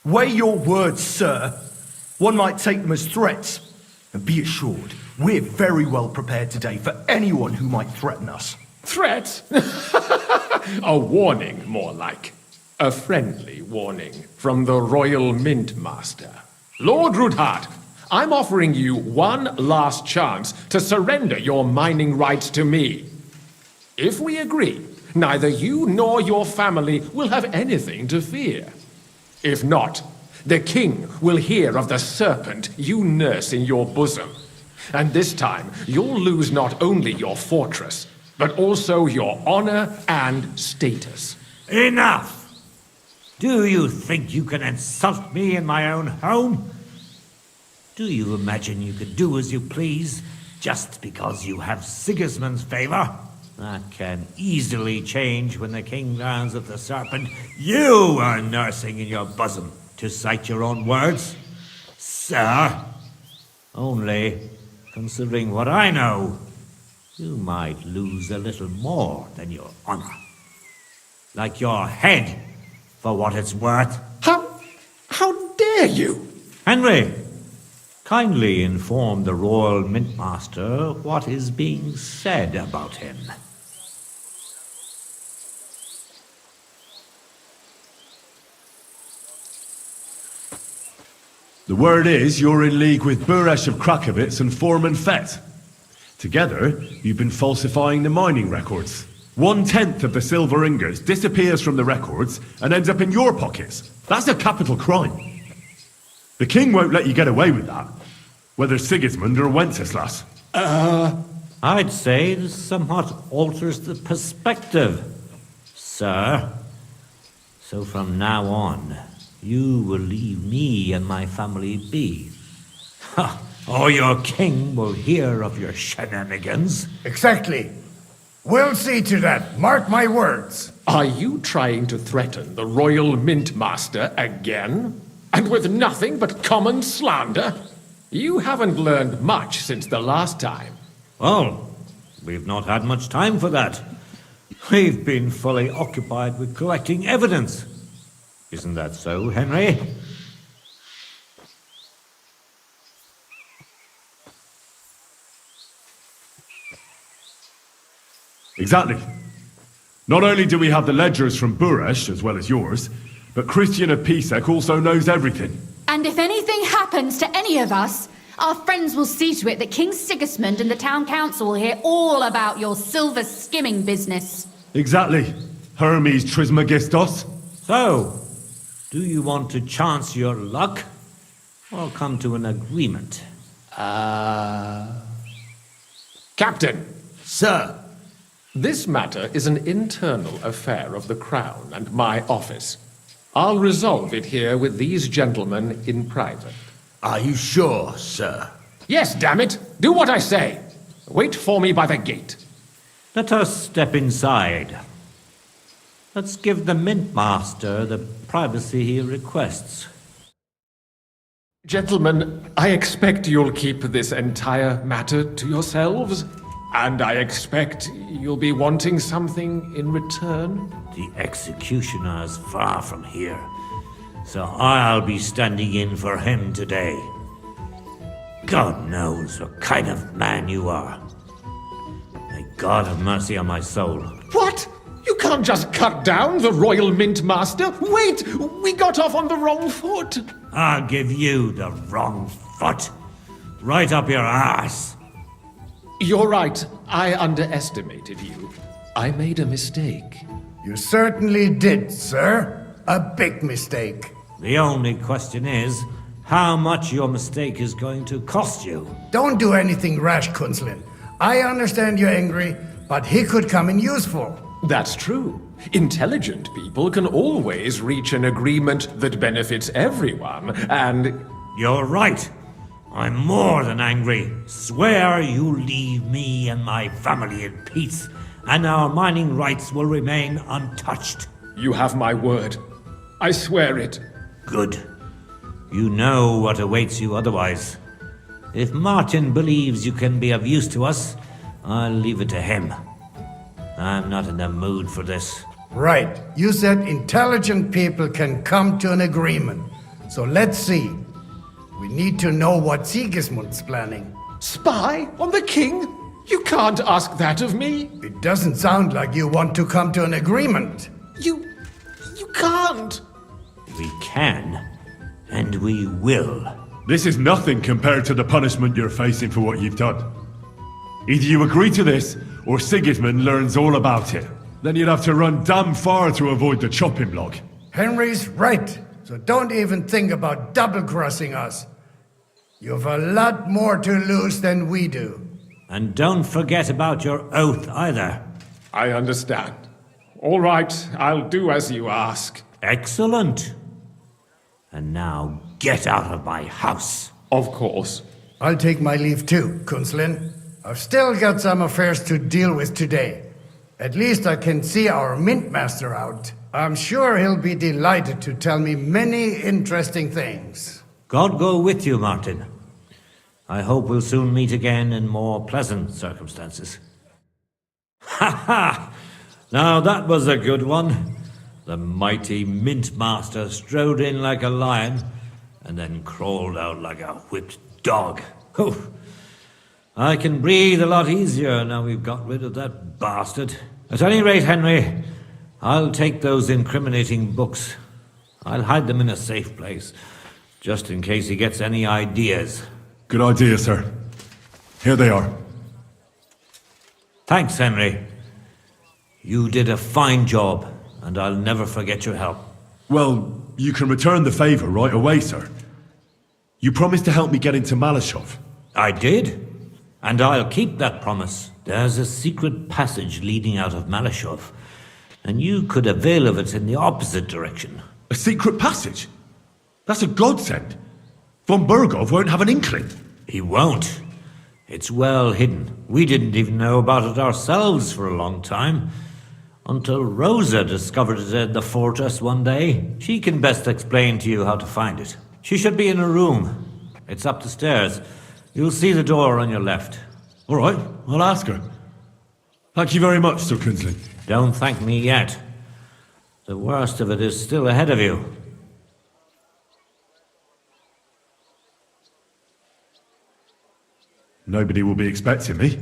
Weigh your words, sir. One might take them as threats. And be assured, we're very well prepared today for anyone who might threaten us. Threat? A warning, more like. A friendly warning from the Royal Mint Master. Lord Rudhart, I'm offering you one last chance to surrender your mining rights to me. If we agree, neither you nor your family will have anything to fear. If not, the king will hear of the serpent you nurse in your bosom. And this time, you'll lose not only your fortress, but also your honor and status. Enough! Do you think you can insult me in my own home? Do you imagine you can do as you please just because you have Sigismund's favor? That can easily change when the king learns of the serpent you are nursing in your bosom, to cite your own words. Sir, only, considering what I know, you might lose a little more than your honor. Like your head, for what it's worth. How dare you? Henry, kindly inform the Royal Mint Master what is being said about him. The word is you're in league with Buresh of Krakowitz and Foreman Fett. Together, you've been falsifying the mining records. 1/10 of the silver ingots disappears from the records and ends up in your pockets. That's a capital crime. The king won't let you get away with that, whether Sigismund or Wenceslas. I'd say this somewhat alters the perspective, sir. So from now on, you will leave me and my family be. Or your king will hear of your shenanigans. Exactly. We'll see to that. Mark my words. Are you trying to threaten the Royal Mint Master again? And with nothing but common slander? You haven't learned much since the last time. Well, we've not had much time for that. We've been fully occupied with collecting evidence. Isn't that so, Henry? Exactly. Not only do we have the ledgers from Buresh, as well as yours, but Christian of Pisek also knows everything. And if anything happens to any of us, our friends will see to it that King Sigismund and the town council will hear all about your silver skimming business. Exactly. Hermes Trismegistos. So, do you want to chance your luck, or come to an agreement? Captain! Sir! This matter is an internal affair of the Crown and my office. I'll resolve it here with these gentlemen in private. Are you sure, sir? Yes, damn it! Do what I say! Wait for me by the gate. Let us step inside. Let's give the Mint Master the privacy he requests. Gentlemen, I expect you'll keep this entire matter to yourselves. And I expect you'll be wanting something in return? The executioner is far from here, so I'll be standing in for him today. God knows what kind of man you are. May God have mercy on my soul. What? You can't just cut down the Royal Mint Master? Wait! We got off on the wrong foot! I'll give you the wrong foot. Right up your arse. You're right. I underestimated you. I made a mistake. You certainly did, sir. A big mistake. The only question is, how much your mistake is going to cost you. Don't do anything rash, Kunzlin. I understand you're angry, but he could come in useful. That's true. Intelligent people can always reach an agreement that benefits everyone, and... You're right. I'm more than angry. Swear you leave me and my family in peace, and our mining rights will remain untouched. You have my word. I swear it. Good. You know what awaits you otherwise. If Martin believes you can be of use to us, I'll leave it to him. I'm not in the mood for this. Right. You said intelligent people can come to an agreement. So let's see. We need to know what Sigismund's planning. Spy on the king? You can't ask that of me. It doesn't sound like you want to come to an agreement. You can't! We can, and we will. This is nothing compared to the punishment you're facing for what you've done. Either you agree to this, or Sigismund learns all about it. Then you'd have to run damn far to avoid the chopping block. Henry's right, so don't even think about double-crossing us. You've a lot more to lose than we do. And don't forget about your oath either. I understand. All right, I'll do as you ask. Excellent. And now get out of my house. Of course. I'll take my leave too, Kunslin. I've still got some affairs to deal with today. At least I can see our mint master out. I'm sure he'll be delighted to tell me many interesting things. God go with you, Martin. I hope we'll soon meet again in more pleasant circumstances. Ha ha! Now that was a good one. The mighty mint master strode in like a lion and then crawled out like a whipped dog. Oof. I can breathe a lot easier now we've got rid of that bastard. At any rate, Henry, I'll take those incriminating books. I'll hide them in a safe place, just in case he gets any ideas. Good idea, sir. Here they are. Thanks, Henry. You did a fine job, and I'll never forget your help. Well, you can return the favour right away, sir. You promised to help me get into Malashov. I did, and I'll keep that promise. There's a secret passage leading out of Malashov, and you could avail of it in the opposite direction. A secret passage? That's a godsend. Von Bergov won't have an inkling. He won't. It's well hidden. We didn't even know about it ourselves for a long time. Until Rosa discovered it in the fortress one day. She can best explain to you how to find it. She should be in a room. It's up the stairs. You'll see the door on your left. All right, I'll ask her. Thank you very much, Sir Kunslin. Don't thank me yet. The worst of it is still ahead of you. Nobody will be expecting me.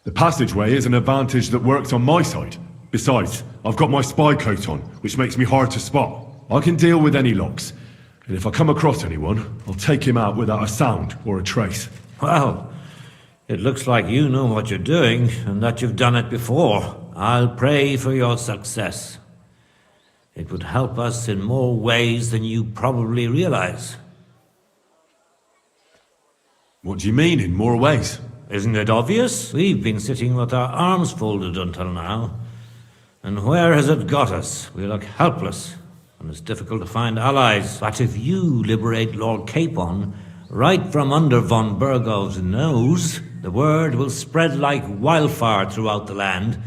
The passageway is an advantage that works on my side. Besides, I've got my spy coat on, which makes me hard to spot. I can deal with any locks. And if I come across anyone, I'll take him out without a sound or a trace. Well, it looks like you know what you're doing, and that you've done it before. I'll pray for your success. It would help us in more ways than you probably realize. What do you mean, in more ways? Isn't it obvious? We've been sitting with our arms folded until now. And where has it got us? We look helpless, and it's difficult to find allies. But if you liberate Lord Capon, right from under von Bergov's nose, the word will spread like wildfire throughout the land,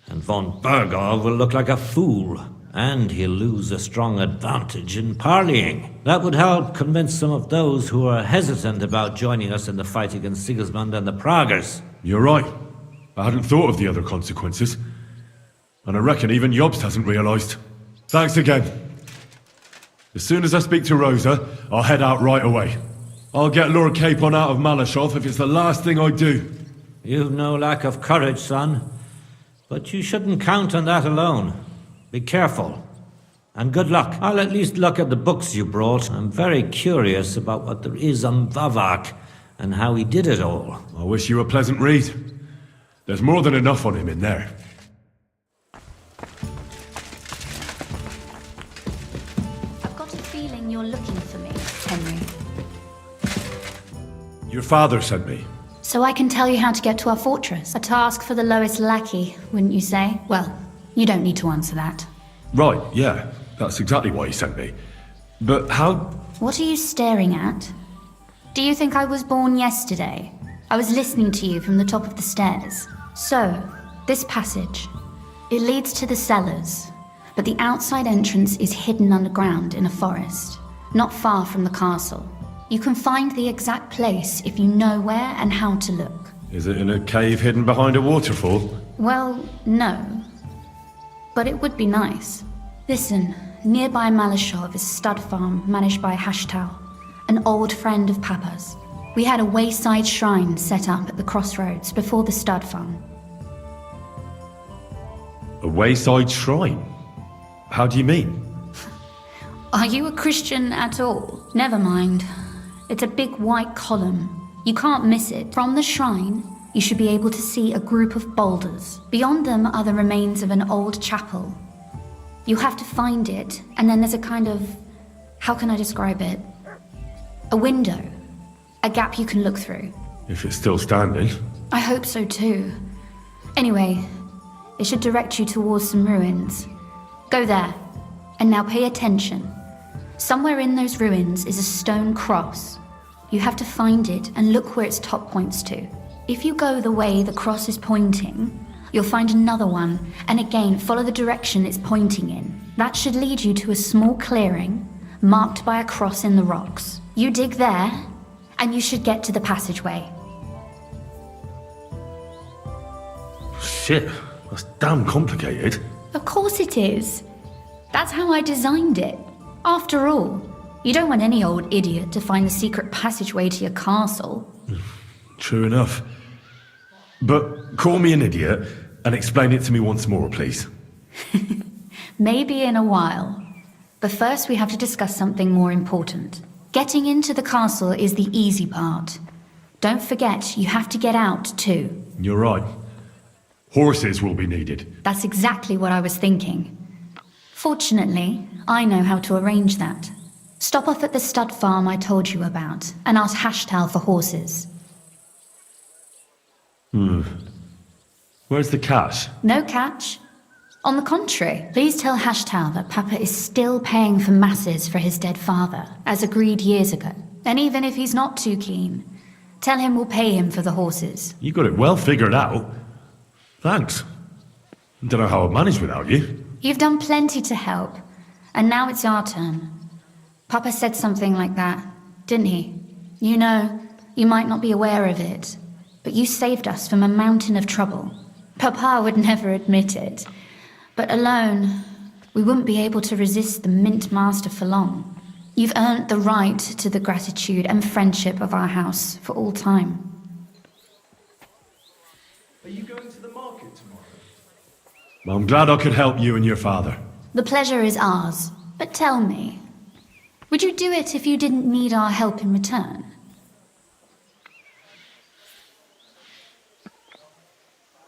and von Bergov will look like a fool, and he'll lose a strong advantage in parleying. That would help convince some of those who are hesitant about joining us in the fight against Sigismund and the Praguers. You're right. I hadn't thought of the other consequences. And I reckon even Jobst hasn't realised. Thanks again. As soon as I speak to Rosa, I'll head out right away. I'll get Lord Capon out of Malashov if it's the last thing I do. You've no lack of courage, son. But you shouldn't count on that alone. Be careful. And good luck. I'll at least look at the books you brought. I'm very curious about what there is on Vavak and how he did it all. I wish you a pleasant read. There's more than enough on him in there. I've got a feeling you're looking for me, Henry. Your father sent me. So I can tell you how to get to our fortress. A task for the lowest lackey, wouldn't you say? Well, you don't need to answer that. Right, yeah. That's exactly why he sent me. But how... What are you staring at? Do you think I was born yesterday? I was listening to you from the top of the stairs. So, this passage. It leads to the cellars, but the outside entrance is hidden underground in a forest, not far from the castle. You can find the exact place if you know where and how to look. Is it in a cave hidden behind a waterfall? Well, no. But it would be nice. Listen, nearby Malashov is a stud farm managed by Hashtal, an old friend of Papa's. We had a wayside shrine set up at the crossroads before the stud farm. A wayside shrine? How do you mean? Are you a Christian at all? Never mind. It's a big white column. You can't miss it. From the shrine, you should be able to see a group of boulders. Beyond them are the remains of an old chapel. You have to find it, and then there's a kind of... how can I describe it? A window. A gap you can look through. If it's still standing. I hope so too. Anyway, it should direct you towards some ruins. Go there. And now pay attention. Somewhere in those ruins is a stone cross. You have to find it and look where its top points to. If you go the way the cross is pointing, you'll find another one, and again follow the direction it's pointing in. That should lead you to a small clearing, marked by a cross in the rocks. You dig there, and you should get to the passageway. Shit, that's damn complicated. Of course it is. That's how I designed it. After all, you don't want any old idiot to find the secret passageway to your castle. True enough. But call me an idiot and explain it to me once more, please. Maybe in a while. But first we have to discuss something more important. Getting into the castle is the easy part. Don't forget, you have to get out too. You're right. Horses will be needed. That's exactly what I was thinking. Fortunately, I know how to arrange that. Stop off at the stud farm I told you about, and ask Hashtal for horses. Where's the cash? No catch. On the contrary, please tell Hashtal that Papa is still paying for masses for his dead father, as agreed years ago. And even if he's not too keen, tell him we'll pay him for the horses. You got it well figured out. Thanks. Don't know how I'd manage without you. You've done plenty to help, and now it's our turn. Papa said something like that, didn't he? You know, you might not be aware of it, but you saved us from a mountain of trouble. Papa would never admit it, but alone, we wouldn't be able to resist the Mint Master for long. You've earned the right to the gratitude and friendship of our house for all time. Are you going to the market tomorrow? I'm glad I could help you and your father. The pleasure is ours, but tell me, would you do it if you didn't need our help in return?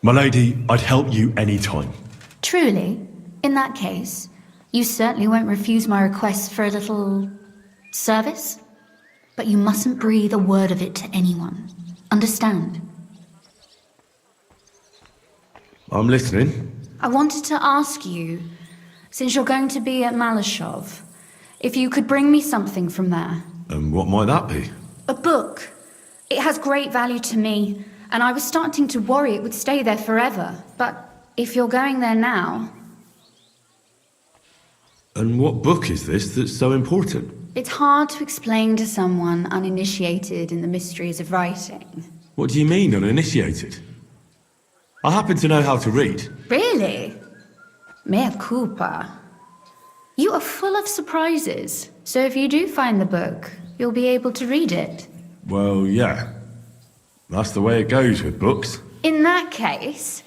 My lady, I'd help you any time. Truly? In that case, you certainly won't refuse my request for a little... service? But you mustn't breathe a word of it to anyone. Understand? I'm listening. I wanted to ask you, since you're going to be at Malashov, if you could bring me something from there. And what might that be? A book. It has great value to me, and I was starting to worry it would stay there forever. But if you're going there now... And what book is this that's so important? It's hard to explain to someone uninitiated in the mysteries of writing. What do you mean, uninitiated? I happen to know how to read. Really? Mea culpa. You are full of surprises, so if you do find the book, you'll be able to read it. Well, yeah. That's the way it goes with books. In that case,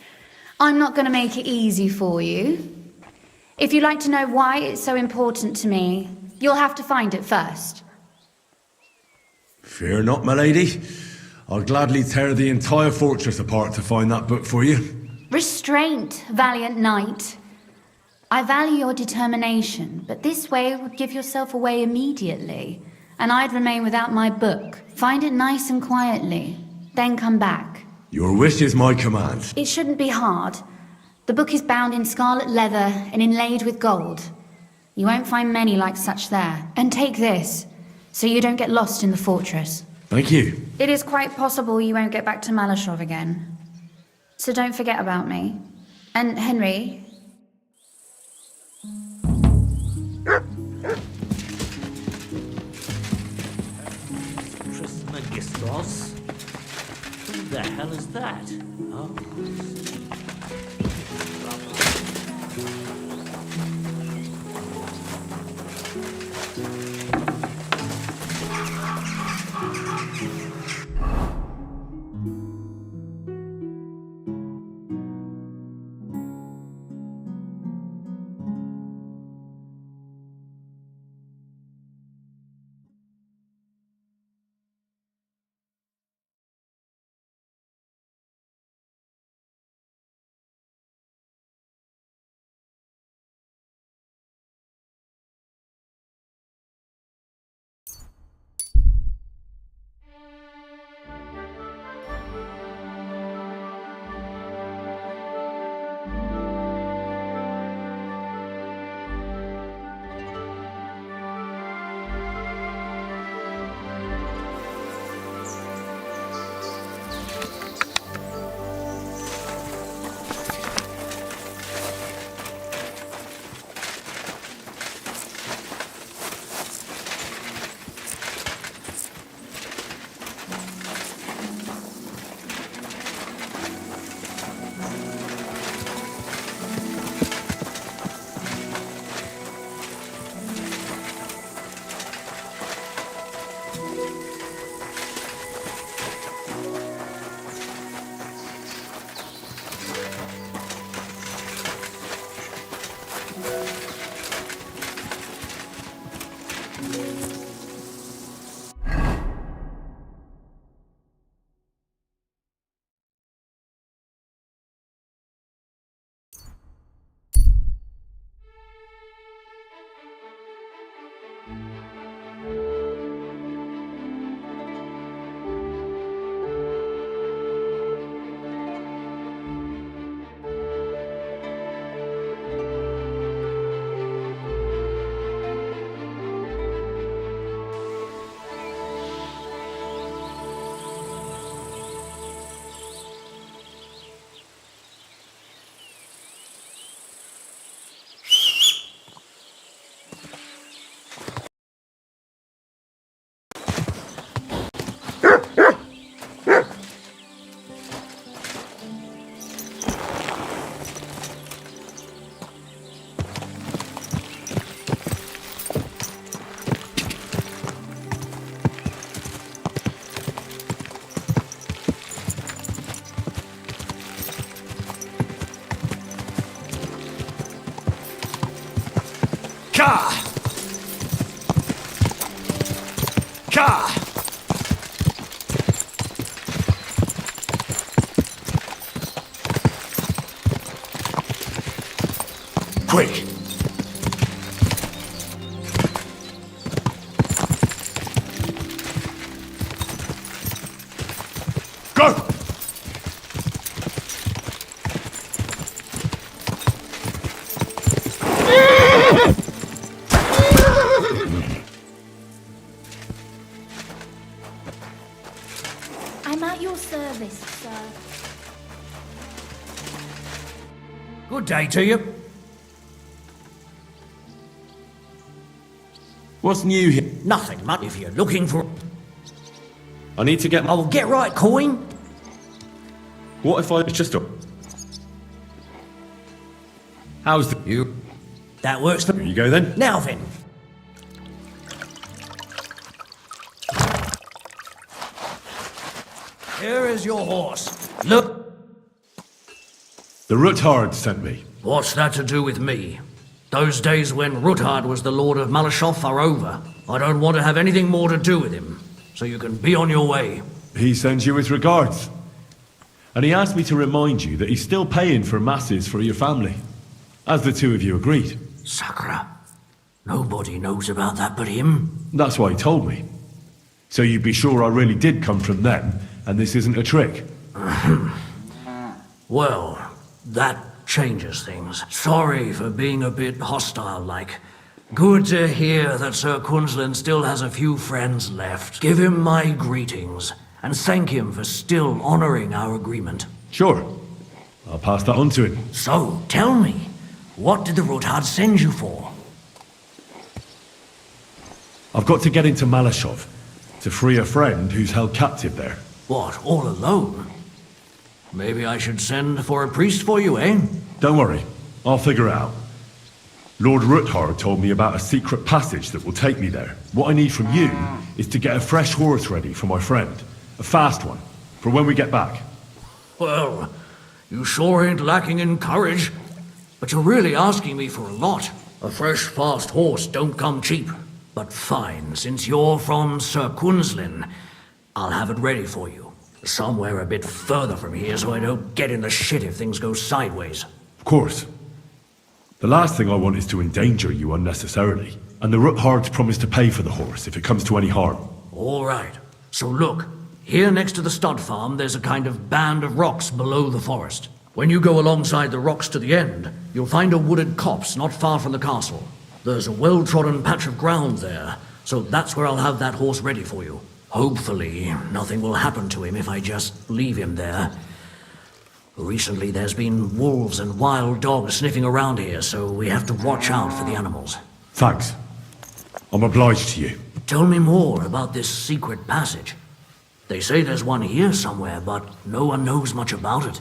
I'm not going to make it easy for you. If you'd like to know why it's so important to me, you'll have to find it first. Fear not, my lady. I'll gladly tear the entire fortress apart to find that book for you. Restraint, valiant knight. I value your determination, but this way would give yourself away immediately, and I'd remain without my book. Find it nice and quietly, then come back. Your wish is my command. It shouldn't be hard. The book is bound in scarlet leather and inlaid with gold. You won't find many like such there. And take this, so you don't get lost in the fortress. Thank you. It is quite possible you won't get back to Malashov again. So don't forget about me. And Henry... Trismegistos? Who the hell is that? Oh. Ka! Ka! Quick! Go! I'm at your service, sir. Good day to you. What's new here? Nothing much if you're looking for... I need to get... Oh, get right, coin. What if I just... How's the... You... That works for... Here you go then. Now then. Here is your horse. Look. The Ruthard sent me. What's that to do with me? Those days when Ruthard was the Lord of Malashov are over. I don't want to have anything more to do with him. So you can be on your way. He sends you his regards. And he asked me to remind you that he's still paying for masses for your family. As the two of you agreed. Sakura. Nobody knows about that but him. That's why he told me. So you'd be sure I really did come from them, and this isn't a trick. Well, that changes things. Sorry for being a bit hostile-like. Good to hear that Sir Quinlan still has a few friends left. Give him my greetings, and thank him for still honoring our agreement. Sure. I'll pass that on to him. So, tell me, what did the Ruthard send you for? I've got to get into Malashov to free a friend who's held captive there. What, all alone? Maybe I should send for a priest for you, eh? Don't worry, I'll figure it out. Lord Ruthard told me about a secret passage that will take me there. What I need from you is to get a fresh horse ready for my friend. A fast one, for when we get back. Well, you sure ain't lacking in courage. But you're really asking me for a lot. A fresh, fast horse don't come cheap. But fine, since you're from Sir Quinlan, I'll have it ready for you. Somewhere a bit further from here so I don't get in the shit if things go sideways. Of course. The last thing I want is to endanger you unnecessarily. And the Ruthards promised to pay for the horse if it comes to any harm. All right. So look, here next to the stud farm there's a kind of band of rocks below the forest. When you go alongside the rocks to the end, you'll find a wooded copse not far from the castle. There's a well-trodden patch of ground there, so that's where I'll have that horse ready for you. Hopefully, nothing will happen to him if I just leave him there. Recently, there's been wolves and wild dogs sniffing around here, so we have to watch out for the animals. Thanks. I'm obliged to you. Tell me more about this secret passage. They say there's one here somewhere, but no one knows much about it.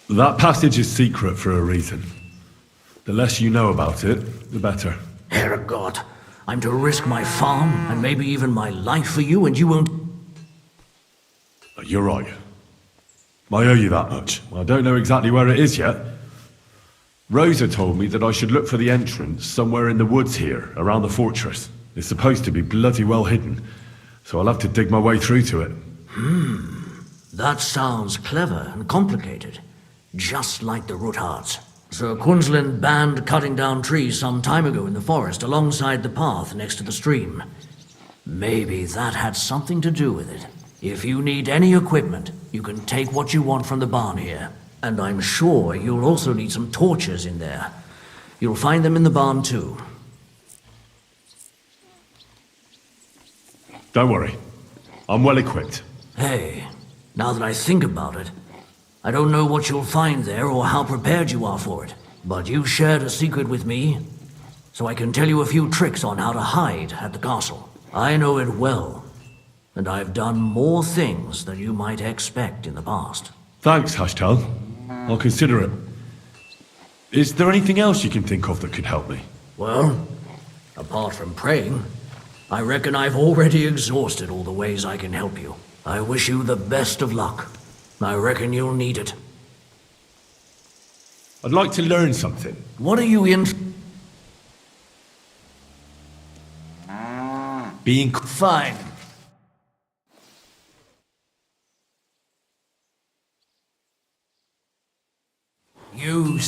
That passage is secret for a reason. The less you know about it, the better. Herregud, I'm to risk my farm and maybe even my life for you and you won't... You're right. I owe you that much. I don't know exactly where it is yet. Rosa told me that I should look for the entrance somewhere in the woods here, around the fortress. It's supposed to be bloody well hidden, so I'll have to dig my way through to it. That sounds clever and complicated. Just like the Ruthards. Sir Quinlan banned cutting down trees some time ago in the forest alongside the path next to the stream. Maybe that had something to do with it. If you need any equipment, you can take what you want from the barn here. And I'm sure you'll also need some torches in there. You'll find them in the barn too. Don't worry. I'm well equipped. Hey, now that I think about it, I don't know what you'll find there or how prepared you are for it. But you shared a secret with me, so I can tell you a few tricks on how to hide at the castle. I know it well, and I've done more things than you might expect in the past. Thanks, Hashtal. I'll consider it. Is there anything else you can think of that could help me? Well, Apart from praying, I reckon I've already exhausted all the ways I can help you. I wish you the best of luck. I reckon you'll need it. I'd like to learn something. What are you in? Being fine. You.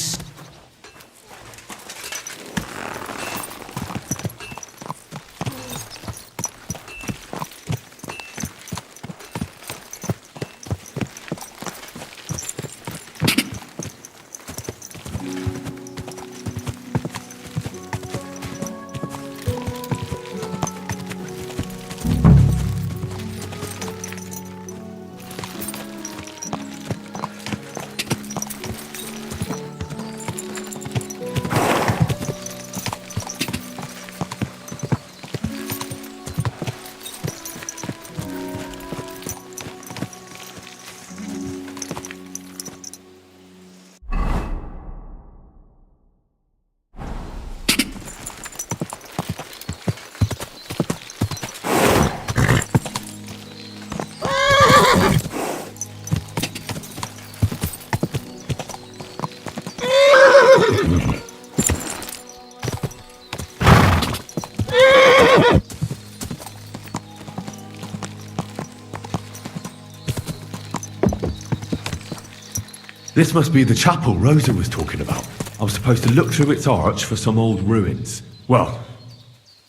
This must be the chapel Rosa was talking about. I was supposed to look through its arch for some old ruins. Well,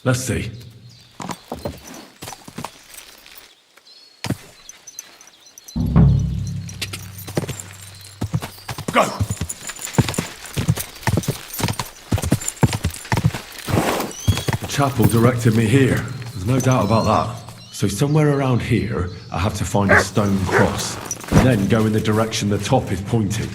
let's see. Go! The chapel directed me here. There's no doubt about that. So somewhere around here, I have to find a stone cross. And then go in the direction the top is pointing.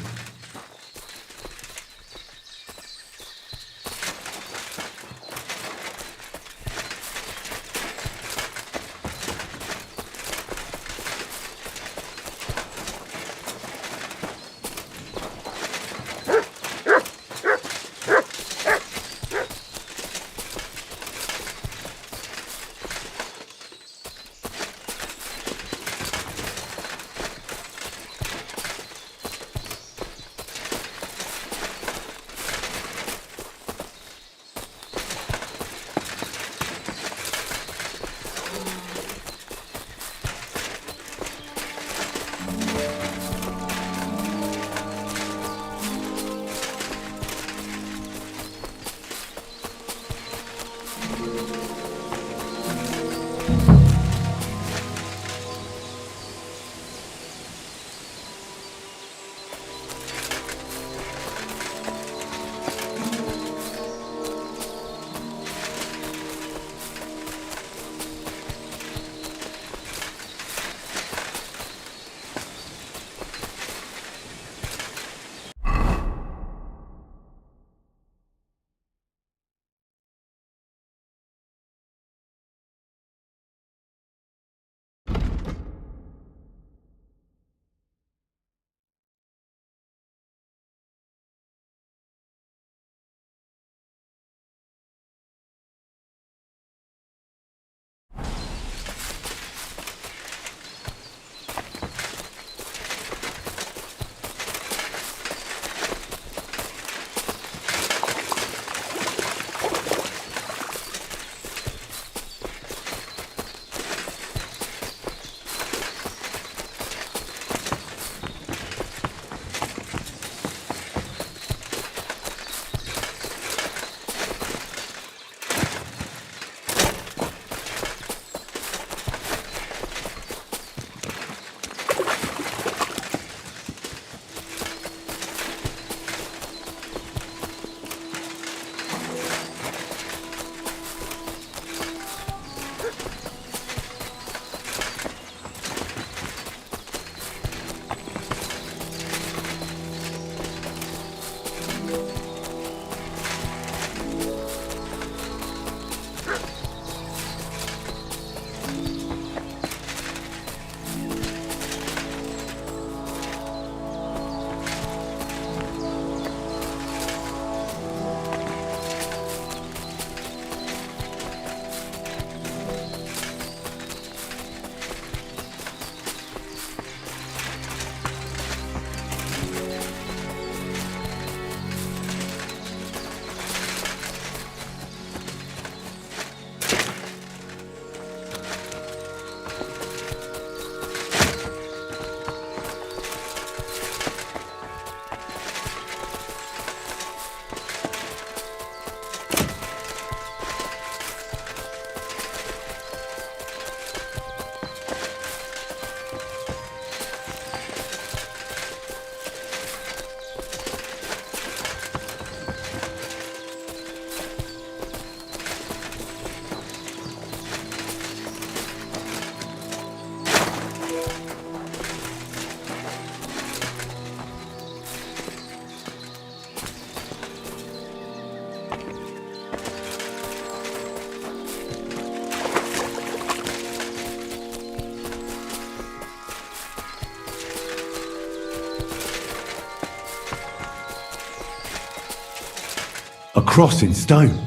A cross in stone.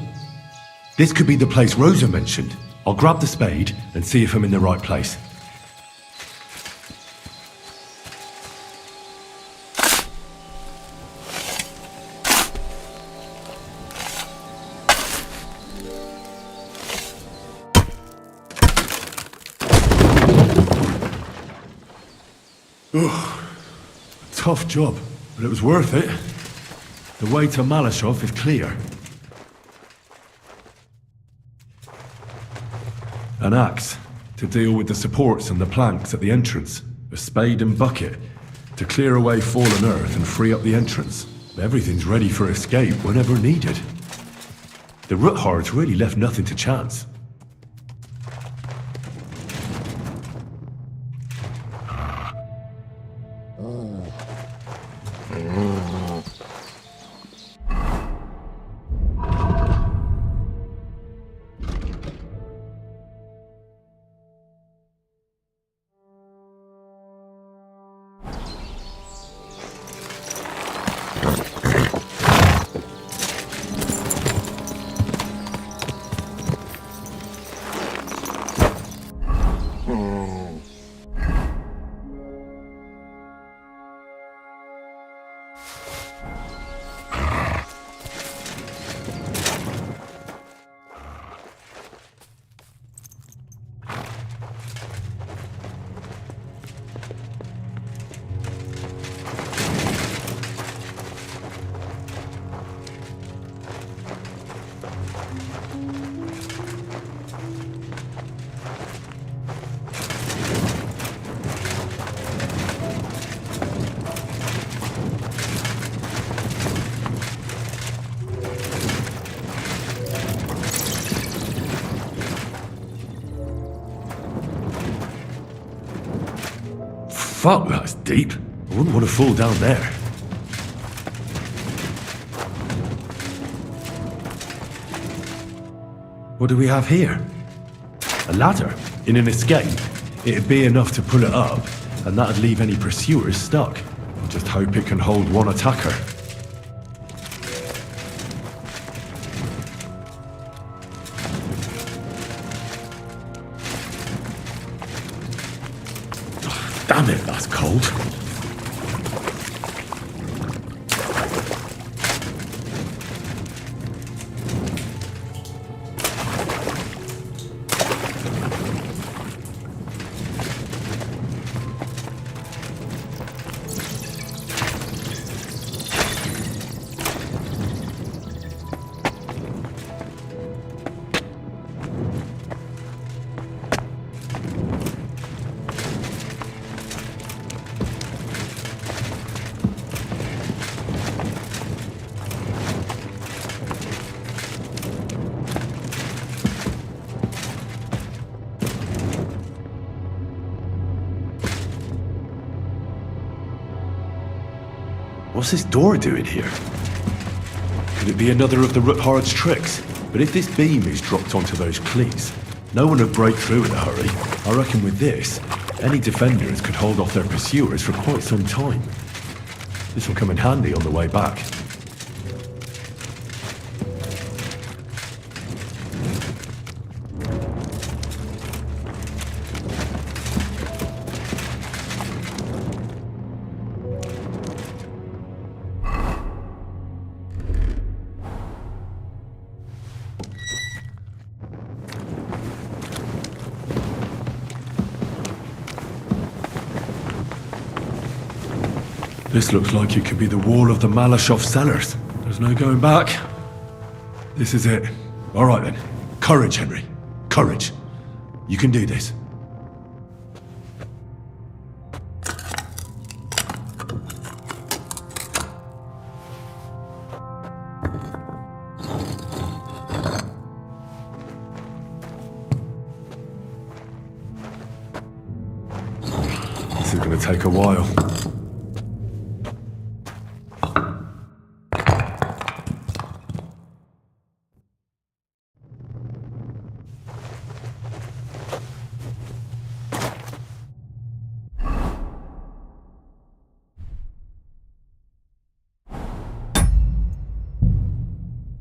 This could be the place Rosa mentioned. I'll grab the spade and see if I'm in the right place. Tough job, but it was worth it. The way to Malashov is clear. An axe to deal with the supports and the planks at the entrance. A spade and bucket to clear away fallen earth and free up the entrance. Everything's ready for escape whenever needed. The Roothards really left nothing to chance. Fuck, that's deep. I wouldn't want to fall down there. What do we have here? A ladder? In an escape, it'd be enough to pull it up, and that'd leave any pursuers stuck. Just hope it can hold one attacker. Damn it, that's cold. What's this door doing here? Could it be another of the Roothards' tricks? But if this beam is dropped onto those cleats, no one would break through in a hurry. I reckon with this, any defenders could hold off their pursuers for quite some time. This will come in handy on the way back. This looks like it could be the wall of the Malashov cellars. There's no going back. This is it. All right then. Courage, Henry. Courage. You can do this. This is going to take a while.